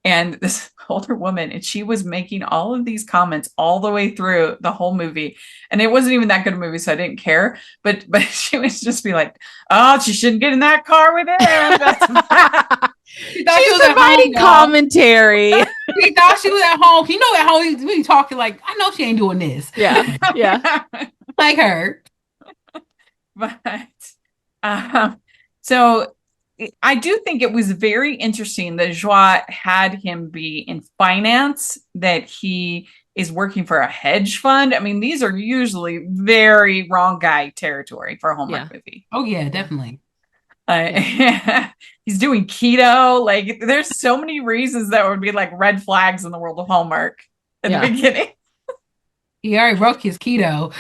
And this older woman, and she was making all of these comments all the way through the whole movie. And it wasn't even that good a movie, so I didn't care. But she would just be like, oh, she shouldn't get in that car with him. She's providing commentary. She thought she was at home. You know, at home, we talking like, I know she ain't doing this. Yeah. Yeah. Like her. But so I do think it was very interesting that Joie had him be in finance, that he is working for a hedge fund. I mean, these are usually very wrong guy territory for a Hallmark movie. Oh, yeah, definitely. He's doing keto. Like, there's so many reasons that would be like red flags in the world of Hallmark in the beginning. He already broke his keto.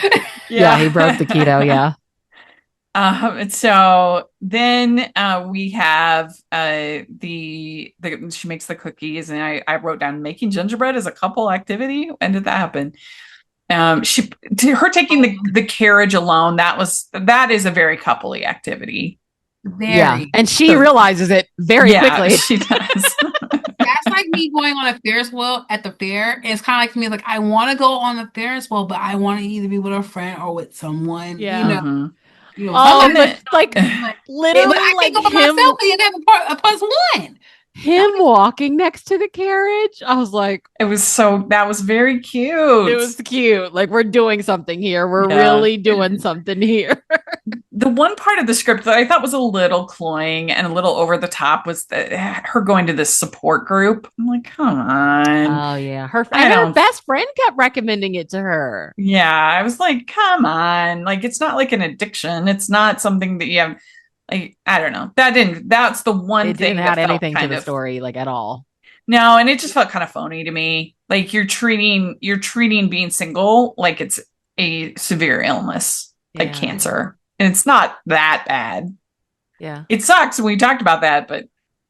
Yeah, he broke the keto. Yeah. And so then we have she makes the cookies, and I wrote down making gingerbread as a couple activity. When did that happen? Her taking the carriage alone, that is a very coupley activity. And she realizes it very quickly. She does. That's like me going on a Ferris wheel at the fair. It's kind of like me, like I want to go on the Ferris wheel, but I want to either be with a friend or with someone. Yeah. You know. Mm-hmm. You know, but like literally, but I like can go by myself and have a plus one. him walking next to the carriage. I was like, that was very cute. It was cute. Like, we're doing something here. We're really doing something here. The one part of the script that I thought was a little cloying and a little over the top was her going to this support group. I'm like, come on. Oh, yeah. Her best friend kept recommending it to her. Yeah. I was like, come on. Like, it's not like an addiction. It's not something that you have. Like, I don't know. That's the one thing that didn't add anything to the story, like, at all. No, and it just felt kind of phony to me. Like, you're treating being single like it's a severe illness, like cancer. And it's not that bad. Yeah. It sucks. We talked about that, but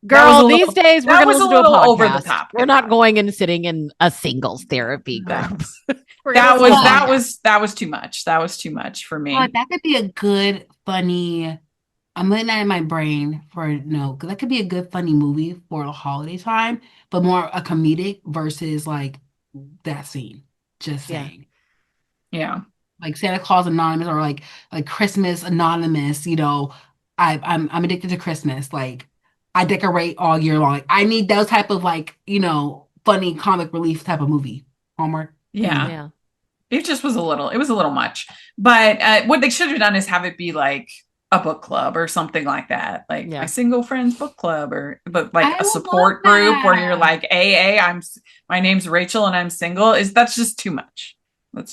girl, these days we're going to listen to a podcast. Over the top. We're not going and sitting in a singles therapy group. That was too much. That was too much for me. That could be a good, funny. I'm letting that in my brain because that could be a good, funny movie for the holiday time, but more a comedic versus like that scene. Just saying. Yeah. Like Santa Claus Anonymous or like Christmas Anonymous, I'm addicted to Christmas. Like I decorate all year long. Like, I need those type of funny comic relief type of movie. Hallmark. Yeah. It just was a little much. But what they should have done is have it be like a book club or something like that. Like my single friends book club but a support group where you're like, my name's Rachel and I'm single. That's just too much.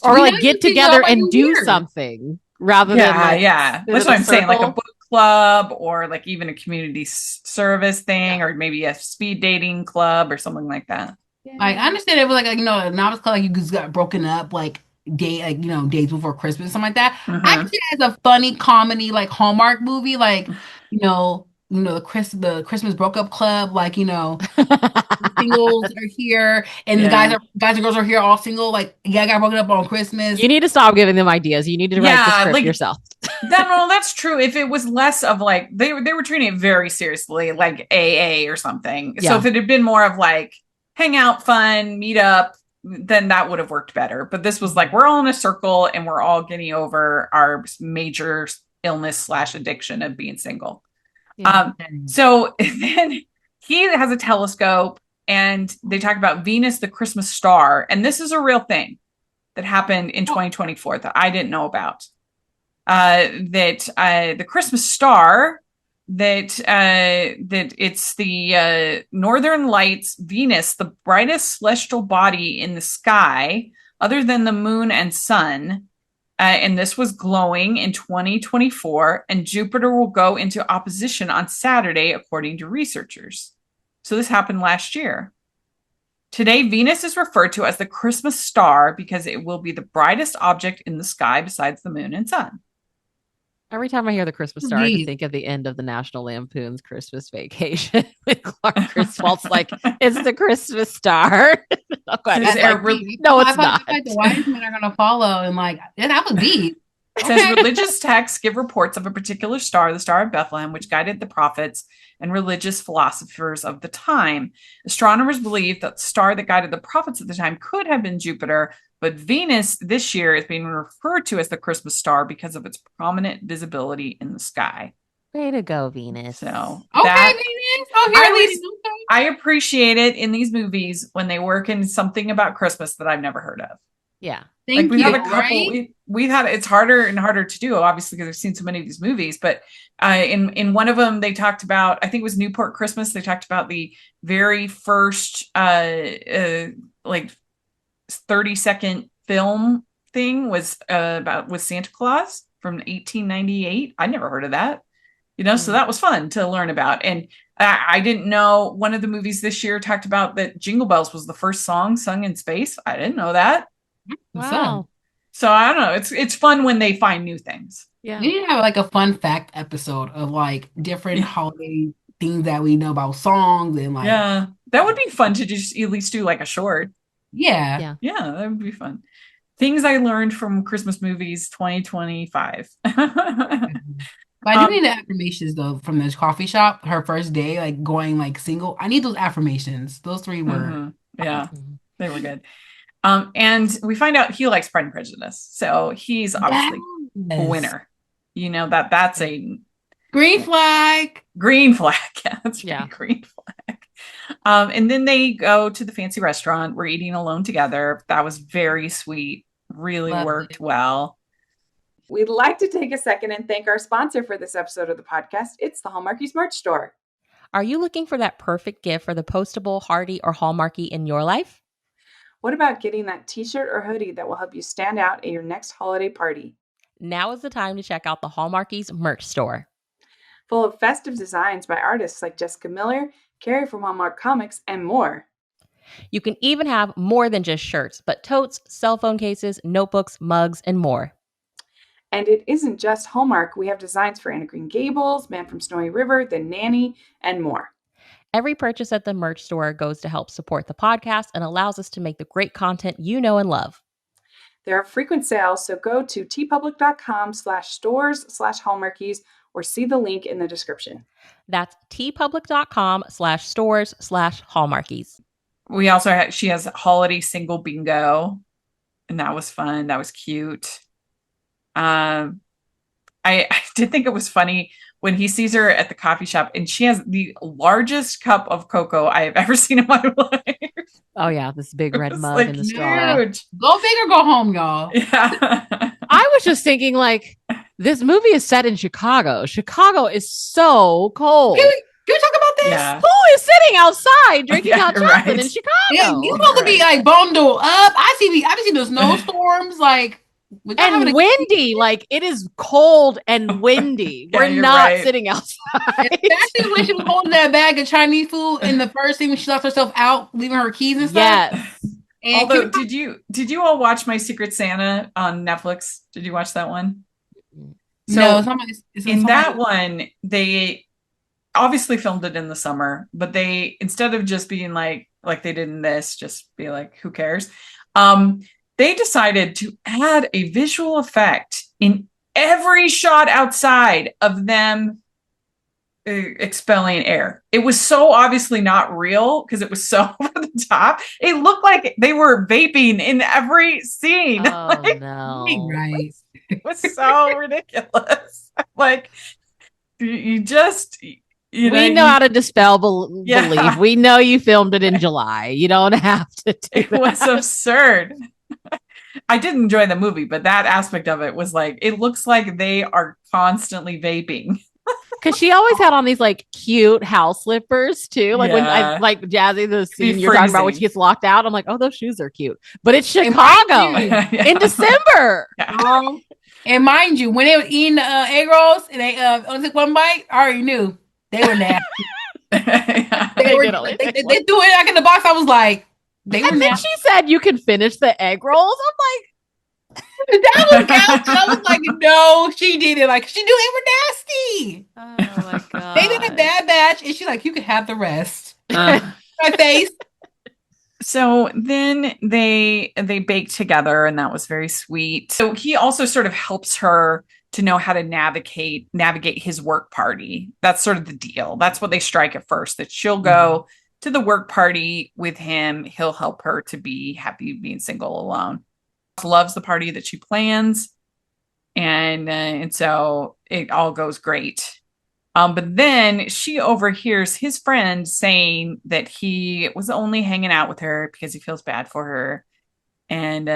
Or like get together and do something rather than that's what I'm saying, like a book club or like even a community service thing or maybe a speed dating club or something like that. I understand it was like a novice club, like you just got broken up days before Christmas, something like that. I can see it as a funny comedy like Hallmark movie, like the Christmas broke up club, like singles are here and the guys and girls are here all single, like I got broken up on Christmas. You need to stop giving them ideas. You need to write the script yourself. That's true. If it was less of like they were treating it very seriously, like AA or something. So if it had been more of like hang out, fun, meet up, then that would have worked better. But this was like we're all in a circle and we're all getting over our major illness / addiction of being single. So then he has a telescope and they talk about Venus, the Christmas star. And this is a real thing that happened in 2024 that I didn't know about. The Christmas star, that it's the Northern Lights, Venus, the brightest celestial body in the sky other than the moon and sun. And this was glowing in 2024, and Jupiter will go into opposition on Saturday, according to researchers. So this happened last year. Today, Venus is referred to as the Christmas star because it will be the brightest object in the sky besides the moon and sun. Every time I hear the Christmas star, I just think of the end of the National Lampoon's Christmas Vacation with Clark Griswold's like, it's the Christmas star. No, it's not. Like the wise men are going to follow and that would be. It says religious texts give reports of a particular star, the Star of Bethlehem, which guided the prophets and religious philosophers of the time. Astronomers believe that the star that guided the prophets at the time could have been Jupiter, but Venus this year is being referred to as the Christmas star because of its prominent visibility in the sky. Way to go, Venus. So Venus. I appreciate it in these movies when they work in something about Christmas that I've never heard of. Yeah. We've had a couple. We've had it's harder and harder to do, obviously, because I've seen so many of these movies. But in one of them, they talked about, I think it was Newport Christmas. They talked about the very first 30-second film thing was with Santa Claus from 1898. I never heard of that. So that was fun to learn about. And I didn't know one of the movies this year talked about that Jingle Bells was the first song sung in space. I didn't know that. Wow. So I don't know. It's fun when they find new things. Yeah. We need to have a fun fact episode of different holiday things that we know about songs and yeah, that would be fun to just at least do a short. Yeah, that would be fun. Things I learned from Christmas movies 2025. But I do need the affirmations though from this coffee shop. Her first day, going single. I need those affirmations. Those 3 were they were good. And we find out he likes Pride and Prejudice, so he's obviously a winner. That's a green flag. Green flag, yeah, that's green flag. And then they go to the fancy restaurant. We're eating alone together. That was very sweet. Really worked well. We'd like to take a second and thank our sponsor for this episode of the podcast. It's the Hallmarkies merch store. Are you looking for that perfect gift for the postable, Hardy, or Hallmarky in your life? What about getting that t-shirt or hoodie that will help you stand out at your next holiday party? Now is the time to check out the Hallmarkies merch store. Full of festive designs by artists like Jessica Miller, Carrie from Hallmark Comics, and more. You can even have more than just shirts, but totes, cell phone cases, notebooks, mugs, and more. And it isn't just Hallmark. We have designs for Anna Green Gables, Man from Snowy River, The Nanny, and more. Every purchase at the merch store goes to help support the podcast and allows us to make the great content you know and love. There are frequent sales, so go to tpublic.com/stores/Hallmarkies or see the link in the description. That's tpublic.com/stores/Hallmarkies. We also she has holiday single bingo, and that was fun. That was cute. I did think it was funny when he sees her at the coffee shop and she has the largest cup of cocoa I have ever seen in my life. Oh yeah, this big red mug like in the straw. huge. Go big or go home, y'all. Yeah. I was just thinking, like, this movie is set in Chicago. Chicago is so cold. Can we talk about this? Yeah. Who is sitting outside drinking hot chocolate right. in Chicago? Yeah, you supposed to be like bundled up. I've seen the snowstorms, like and windy. Like, it is cold and windy. Yeah, We're you're not right. sitting outside. Especially when she was holding that bag of Chinese food in the first scene when she locked herself out, leaving her keys and stuff. Yes. And Although, did you all watch My Secret Santa on Netflix? Did you watch that one? So no, in that one, they obviously filmed it in the summer, but they, instead of just being like they did in this, just be like, who cares? They decided to add a visual effect in every shot outside of them expelling air. It was so obviously not real because it was so over the top. It looked like they were vaping in every scene. Oh, no. right. It was so ridiculous. Like, you just... we know how to dispel belief. We know you filmed it in July. You don't have to do it. Was absurd. I did enjoy the movie, but that aspect of it was like, it looks like they are constantly vaping. Because she always had on these like cute house slippers too. Like when I like Jazzy, the scene you're talking about when she gets locked out, I'm like, oh, those shoes are cute. But it's Chicago in December. Yeah. And mind you, when they were eating egg rolls and they only took one bite, I already knew they were nasty. They threw it back in the box. I was like, they were nasty. Then she said you can finish the egg rolls. I'm like, that was couch. I was like, no, she did it. Like, she knew they were nasty. Oh my god. They did a bad batch, and she's like, you can have the rest. My face. So then they bake together, and that was very sweet. So he also sort of helps her to know how to navigate his work party. That's sort of the deal. That's what they strike at first, that she'll go to the work party with him. He'll help her to be happy being single alone. Loves the party that she plans, and so it all goes great. But then she overhears his friend saying that he was only hanging out with her because he feels bad for her, and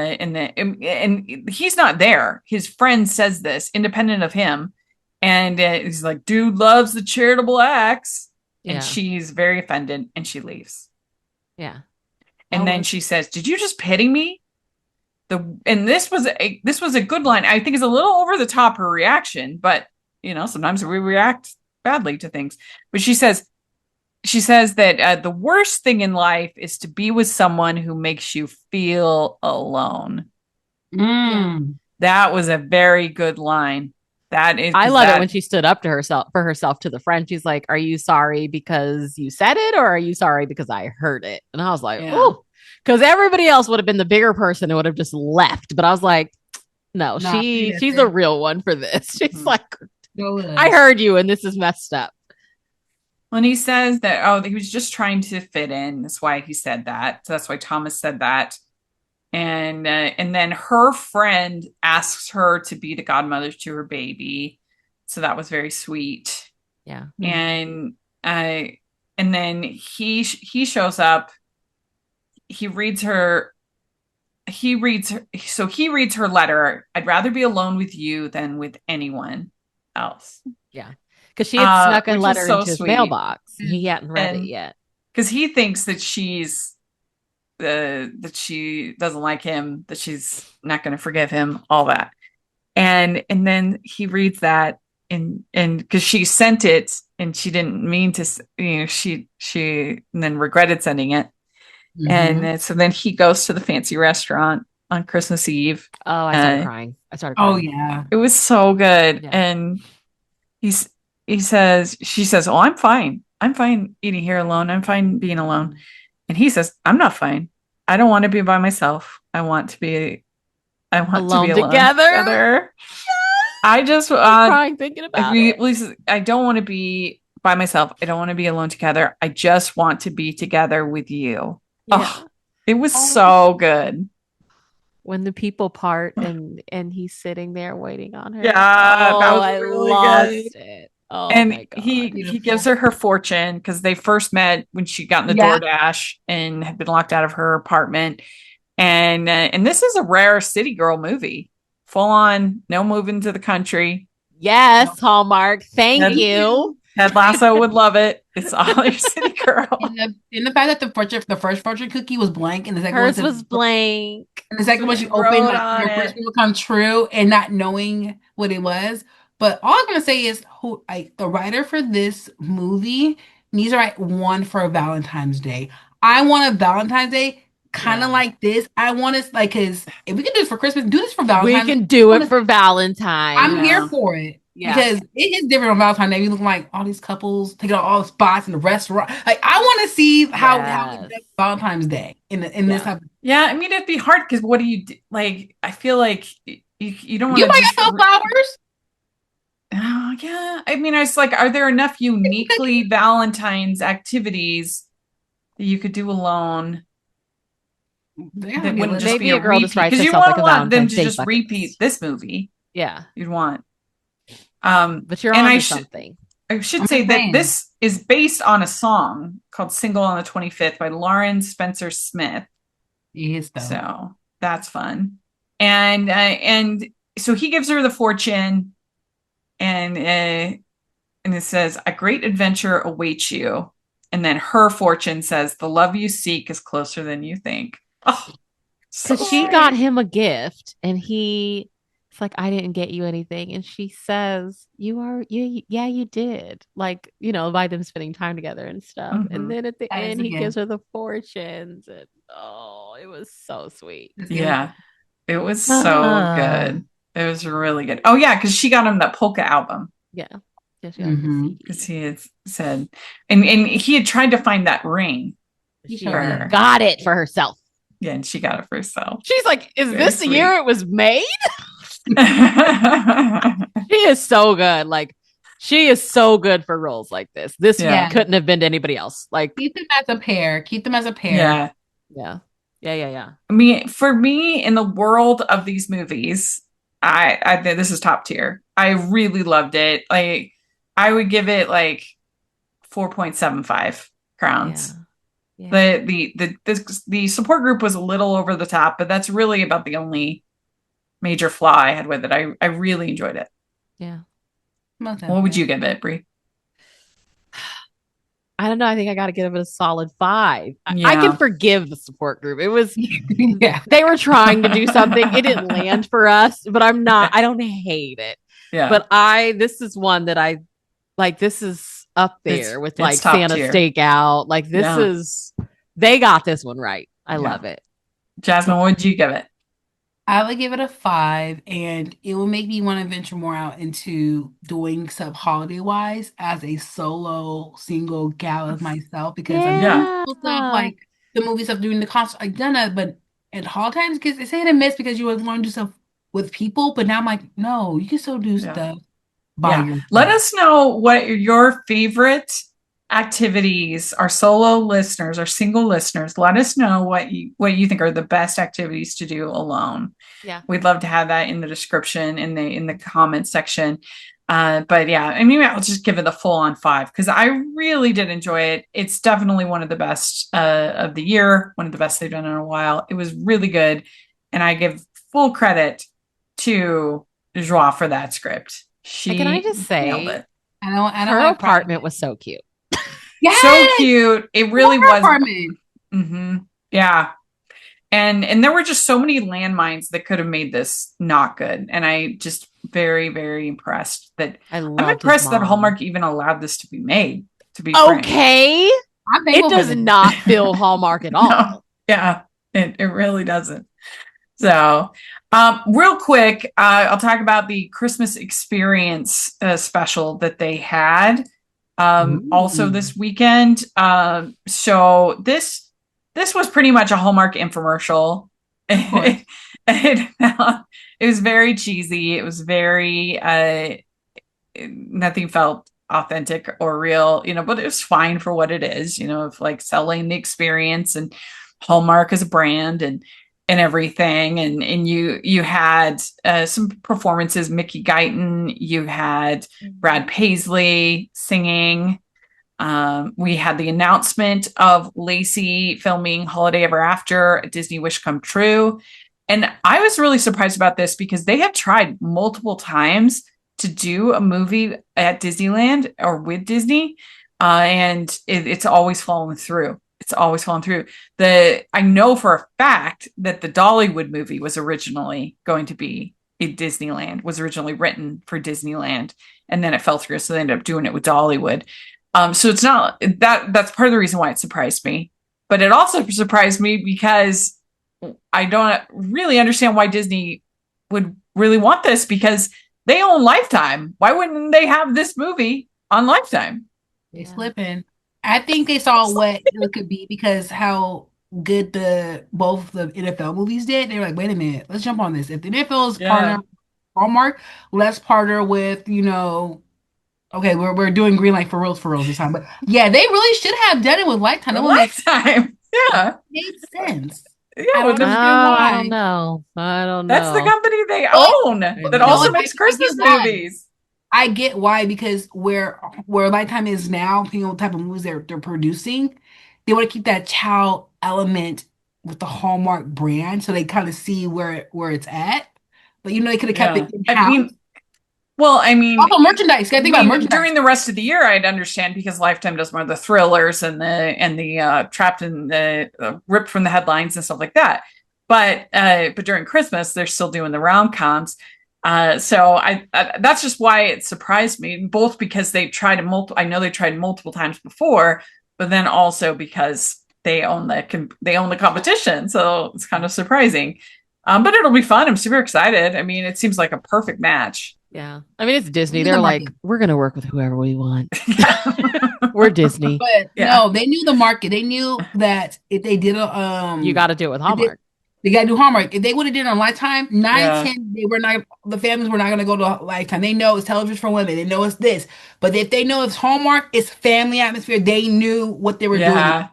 he's not there. His friend says this independent of him, and he's like, "Dude loves the charitable acts," and she's very offended, and she leaves. Yeah, and then she says, "Did you just pity me?" This was a good line. I think it's a little over the top, her reaction, but sometimes we react badly to things. But she says that the worst thing in life is to be with someone who makes you feel alone. That was a very good line. I love it when she stood up to herself to the friend. She's like, "Are you sorry because you said it, or are you sorry because I heard it?" And I was like, "Oh." Because everybody else would have been the bigger person and would have just left. But I was like, no, she's the real one for this. She's like, I heard you and this is messed up. When he says that, he was just trying to fit in. That's why he said that. So that's why Thomas said that. And then her friend asks her to be the godmother to her baby. So that was very sweet. Yeah. And then he shows up. He reads her letter. I'd rather be alone with you than with anyone else. Yeah. Because she had snuck a letter so into his sweet. mailbox. He hadn't read it yet. Because he thinks that that she doesn't like him, that she's not going to forgive him, all that. And then he reads that, and because she sent it and she didn't mean to, she and then regretted sending it. And so then he goes to the fancy restaurant on Christmas Eve. Oh, I started crying. Oh yeah, it was so good. Yeah. And she says, "Oh, I'm fine eating here alone. I'm fine being alone." And he says, "I'm not fine. I don't want to be by myself. I want to be alone together." Yes! I just I'm crying thinking about it. I don't want to be by myself. I don't want to be alone together. I just want to be together with you. Yeah. Oh, it was so good. When the people part and he's sitting there waiting on her. Yeah, that was really good. It. Oh, and my God. He gives her fortune because they first met when she got in the DoorDash and had been locked out of her apartment. And this is a rare city girl movie. Full on, no moving to the country. Yes, Hallmark. Thank you. Ted Lasso would love it. It's all your city girl. And the fact that the first fortune cookie was blank and the second hers was blank. And the second one she opened, like your first one would come true and not knowing what it was. But all I'm gonna say is the writer for this movie needs to write one for a Valentine's Day. I want a Valentine's Day kind of like this. I want us because if we can do this for Christmas, do this for Valentine's. We can do it for Valentine's. I'm here for it. Yeah. Because it is different on Valentine's Day. You look like all these couples taking out all the spots in the restaurant. Like I want to see how it does Valentine's Day in this type. Yeah, I mean it'd be hard because what do you do? Like? I feel like you don't want to. You buy yourself flowers. Oh yeah, I mean, I was like, are there enough uniquely Valentine's activities that you could do alone? That wouldn't just be a girl repeat because you wouldn't want them to just repeat this movie. Yeah, you'd want. But you're on something. I should say that this is based on a song called "Single on the 25th" by Lauren Spencer Smith. Yes, so that's fun. And so he gives her the fortune, and it says, "A great adventure awaits you." And then her fortune says, "The love you seek is closer than you think." Oh, so she got him a gift, and it's like, "I didn't get you anything," and she says, you did, like, by them spending time together and stuff. Mm-hmm. And then at the end he gives her the fortunes, and it was so sweet. Yeah, it was so good. It was really good. Oh yeah, because she got him that polka album. Yeah, because he had said, and he had tried to find that ring. She got it for herself. Yeah, and she got it for herself. She's like, "Is this the year it was made?" She is so good. Like, she is so good for roles like this. This couldn't have been to anybody else. Like, keep them as a pair. Yeah. I mean, for me, in the world of these movies, I think this is top tier. I really loved it. Like, I would give it like 4.75 crowns. Yeah. The support group was a little over the top, but that's really about the only major flaw I had with it. I really enjoyed it. Yeah. What would you give it, Bree? I don't know. I think I got to give it a solid 5. I can forgive the support group. It was, they were trying to do something. It didn't land for us, but I don't hate it. Yeah. But this is one that I like. This is up there with like Santa Stakeout. Like they got this one right. I love it. Jazzman, what would you give it? I would give it a 5, and it will make me want to venture more out into doing stuff holiday wise as a solo single gal of myself, because I'm doing stuff like the movie stuff, doing the concert. I've done that, but at holiday times, because it's hit and miss because you want to do stuff with people. But now I'm like, no, you can still do stuff by yourself. Let us know what your favorite activities, our solo listeners, our single listeners. Let us know what you think are the best activities to do alone. Yeah, we'd love to have that in the description, in the comment section. But yeah, I mean, I'll just give it the full on 5 because I really did enjoy it. It's definitely one of the best of the year, one of the best they've done in a while. It was really good, and I give full credit to Joie for that script. And can I just nailed say, it. Her apartment was so cute. Yes! So cute. It really was. Apartment. Mm-hmm. Yeah. And there were just so many landmines that could have made this not good. And I just very, very impressed that I'm impressed that Hallmark even allowed this to be made, to be okay. It does not feel Hallmark at all. No. Yeah, it really doesn't. So real quick, I'll talk about the Christmas experience special that they had also this weekend. So this was pretty much a Hallmark infomercial. It was very cheesy. It was very nothing felt authentic or real, but it was fine for what it is, of like selling the experience and Hallmark as a brand and everything. And you had some performances, Mickey Guyton, you had Brad Paisley singing. We had the announcement of Lacey filming Holiday Ever After, a Disney Wish Come True. And I was really surprised about this because they have tried multiple times to do a movie at Disneyland or with Disney, and it's always fallen through. It's always fallen through. I know for a fact that the Dollywood movie was originally going to be in Disneyland, was originally written for Disneyland, and then it fell through, so they ended up doing it with Dollywood. So it's not that's part of the reason why it surprised me. But it also surprised me because I don't really understand why Disney would really want this, because they own Lifetime. Why wouldn't they have this movie on Lifetime? They slipping. I think they saw what it could be because how good both the NFL movies did. They were like, wait a minute, let's jump on this. If the NFL is partner with Hallmark, let's partner with, okay, we're doing green light for reals this time. But yeah, they really should have done it with Lifetime. Lifetime. Yeah. It made sense. Yeah, I don't know. That's the company they own that also makes Christmas movies. I get why, because where Lifetime is now, what type of movies they're producing, they want to keep that child element with the Hallmark brand, so they kind of see where it's at. But they could have kept it in-house. I mean, also merchandise. Gotta think about merchandise. During the rest of the year, I'd understand because Lifetime does more of the thrillers and the trapped in the ripped from the headlines and stuff like that. But during Christmas, they're still doing the rom-coms. So I that's just why it surprised me, both because they tried I know they tried multiple times before, but then also because they own the competition. So it's kind of surprising. But it'll be fun. I'm super excited. I mean, it seems like a perfect match. Yeah. I mean, it's Disney. They're like, we're going to work with whoever we want. We're Disney. But no, they knew the market. They knew that if they did you got to do it with Hallmark. They got to do Hallmark. If they would have did it on Lifetime, 10, the families were not going to go to Lifetime. They know it's television for women. They know it's this. But if they know it's Hallmark, it's family atmosphere. They knew what they were doing.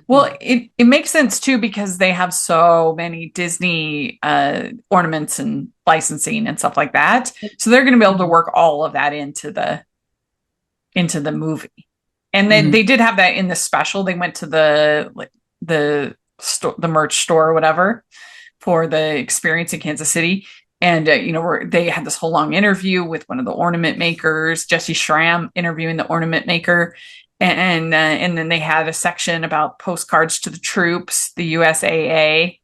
Well, it makes sense too, because they have so many Disney ornaments and licensing and stuff like that. So they're going to be able to work all of that into the movie. And then they did have that in the special. They went to the merch store or whatever for the experience in Kansas City. And, they had this whole long interview with one of the ornament makers, Jesse Schramm, interviewing the ornament maker. And then they had a section about postcards to the troops, the USAA.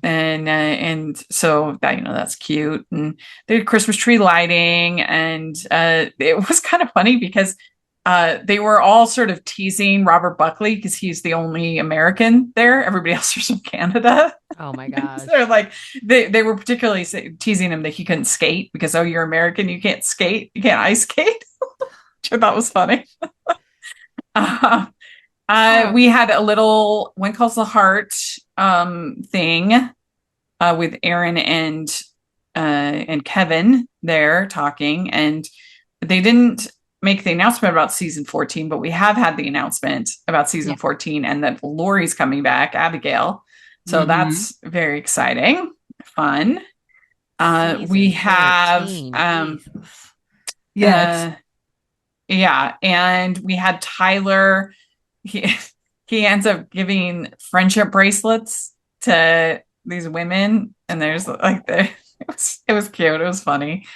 And so that, that's cute. And they had Christmas tree lighting. And it was kind of funny because they were all sort of teasing Robert Buckley because he's the only American there. Everybody else is from Canada. Oh my gosh. So like they were particularly teasing him that he couldn't skate because, oh, you're American, you can't skate, you can't ice skate, which I thought was funny. We had a little When Calls the Heart thing with Aaron and Kevin there talking, and they didn't make the announcement about season 14, but we have had the announcement about season 14 and that Lori's coming back, Abigail. So that's very exciting, fun. We have Yes. Yeah. And we had Tyler. He, he ends up giving friendship bracelets to these women. And there's like, it was cute. It was funny.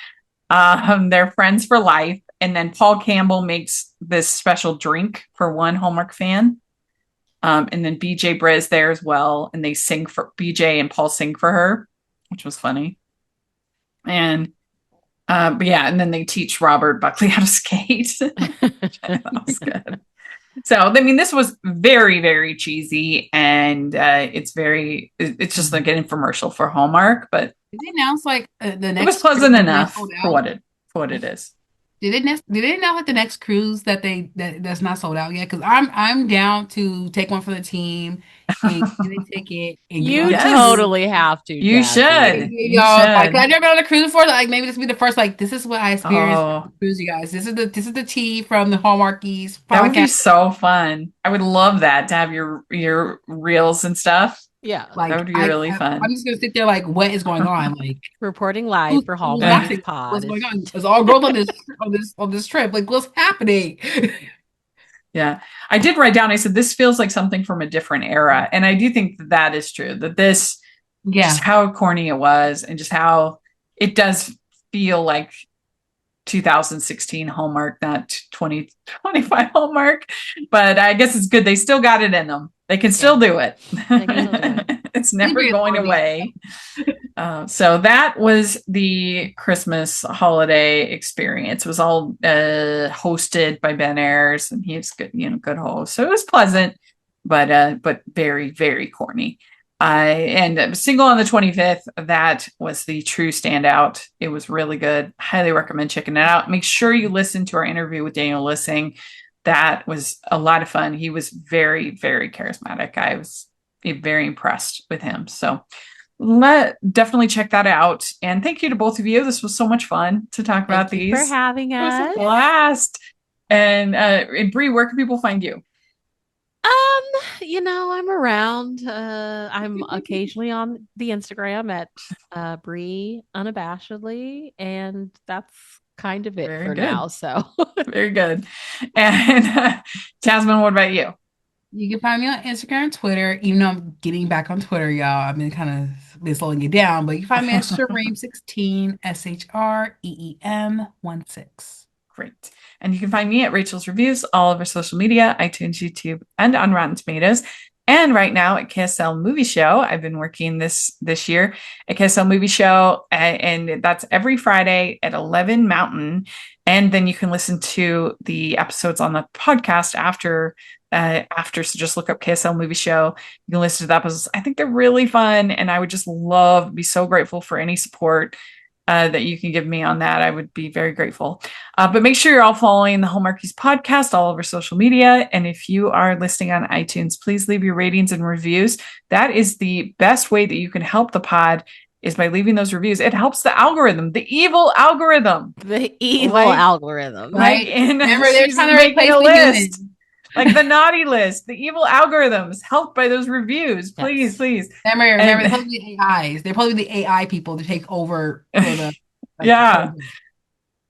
They're friends for life. And then Paul Campbell makes this special drink for one Hallmark fan. And then BJ Briz there as well. And they sing for BJ and Paul sing for her, which was funny. And but yeah, and then they teach Robert Buckley how to skate. That was good. So, I mean, this was very, very cheesy, and it's just like an infomercial for Hallmark, but did they announce like the next? It was pleasant enough for what it is. Did they announce like the next cruise that's not sold out yet? Because I'm down to take one for the team and get a ticket. And you totally have to. You should. Like, I've never been on a cruise before. Like maybe this will be the first. Like this is what I experienced on the cruise, you guys. This is the tea from the Hallmarkies podcast. That would be so fun. I would love that to have your reels and stuff. Yeah, like, that would be really fun. I'm just gonna sit there like, what is going on? Like reporting live for Hallmark Pod. What's going on? It's all girls on this trip. Like, what's happening? Yeah, I did write down. I said this feels like something from a different era, and I do think that is true. That this, just how corny it was, and just how it does feel like 2016 Hallmark, not 2025 Hallmark. But I guess it's good. They still got it in them. They can still do it. It's never going away. So that was the Christmas holiday experience. It was all hosted by Ben Ayers, and he's good, good host. So it was pleasant, but very, very corny. And Single on the 25th, that was the true standout. It was really good. Highly recommend checking it out. Make sure you listen to our interview with Daniel Lissing. That was a lot of fun. He was very, very charismatic. I was very impressed with him. So definitely check that out. And thank you to both of you. This was so much fun to talk about these. Thank you for having us. It was a blast. And Bree, where can people find you? I'm around. I'm occasionally on the Instagram at Bree unabashedly, and that's kind of it for now. So very good. And Jazzman, what about you? You can find me on Instagram and Twitter, even though I'm getting back on Twitter, y'all. I've been slowing it down, but you can find me at Shreem16, SHREEM16. Great. And you can find me at Rachel's Reviews, all over social media, iTunes, YouTube, and on Rotten Tomatoes. And right now at KSL Movie Show, I've been working this year at KSL Movie Show, and that's every Friday at 11 Mountain. And then you can listen to the episodes on the podcast after. So just look up KSL Movie Show. You can listen to the episodes. I think they're really fun, and I would just be so grateful for any support that you can give me on that. I would be very grateful. But make sure you're all following the Hallmarkies podcast all over social media. And if you are listening on iTunes, please leave your ratings and reviews. That is the best way that you can help the pod, is by leaving those reviews. It helps the algorithm, the evil algorithm. The evil algorithm. Right? Remember, they're trying to replace a list. Like the naughty list, the evil algorithms helped by those reviews. Please, please. Remember, they're probably the AIs. They're probably the AI people to take over for the yeah.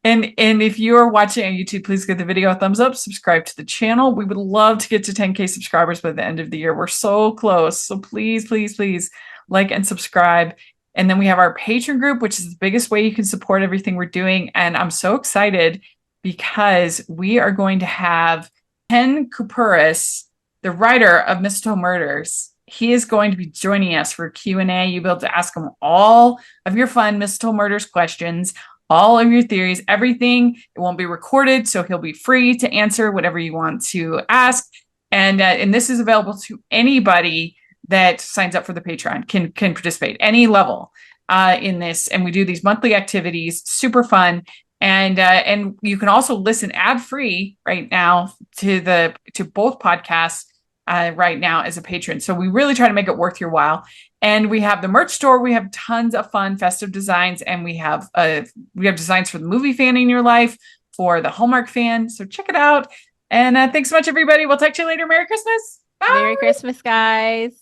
And if you are watching on YouTube, please give the video a thumbs up, subscribe to the channel. We would love to get to 10K subscribers by the end of the year. We're so close. So please, please, please like and subscribe. And then we have our Patreon group, which is the biggest way you can support everything we're doing. And I'm so excited because we are going to have Ken Kupuris, the writer of Mistletoe Murders. He is going to be joining us for Q&A. You'll be able to ask him all of your fun Mistletoe Murders questions, all of your theories, everything. It won't be recorded, so he'll be free to answer whatever you want to ask. And this is available to anybody that signs up for the Patreon, can participate any level in this. And we do these monthly activities, super fun. And you can also listen ad-free right now to both podcasts right now as a patron. So we really try to make it worth your while. And we have the merch store. We have tons of fun festive designs, and we have designs for the movie fan in your life, for the Hallmark fan. So check it out. And thanks so much, everybody. We'll talk to you later. Merry Christmas. Bye. Merry Christmas, guys.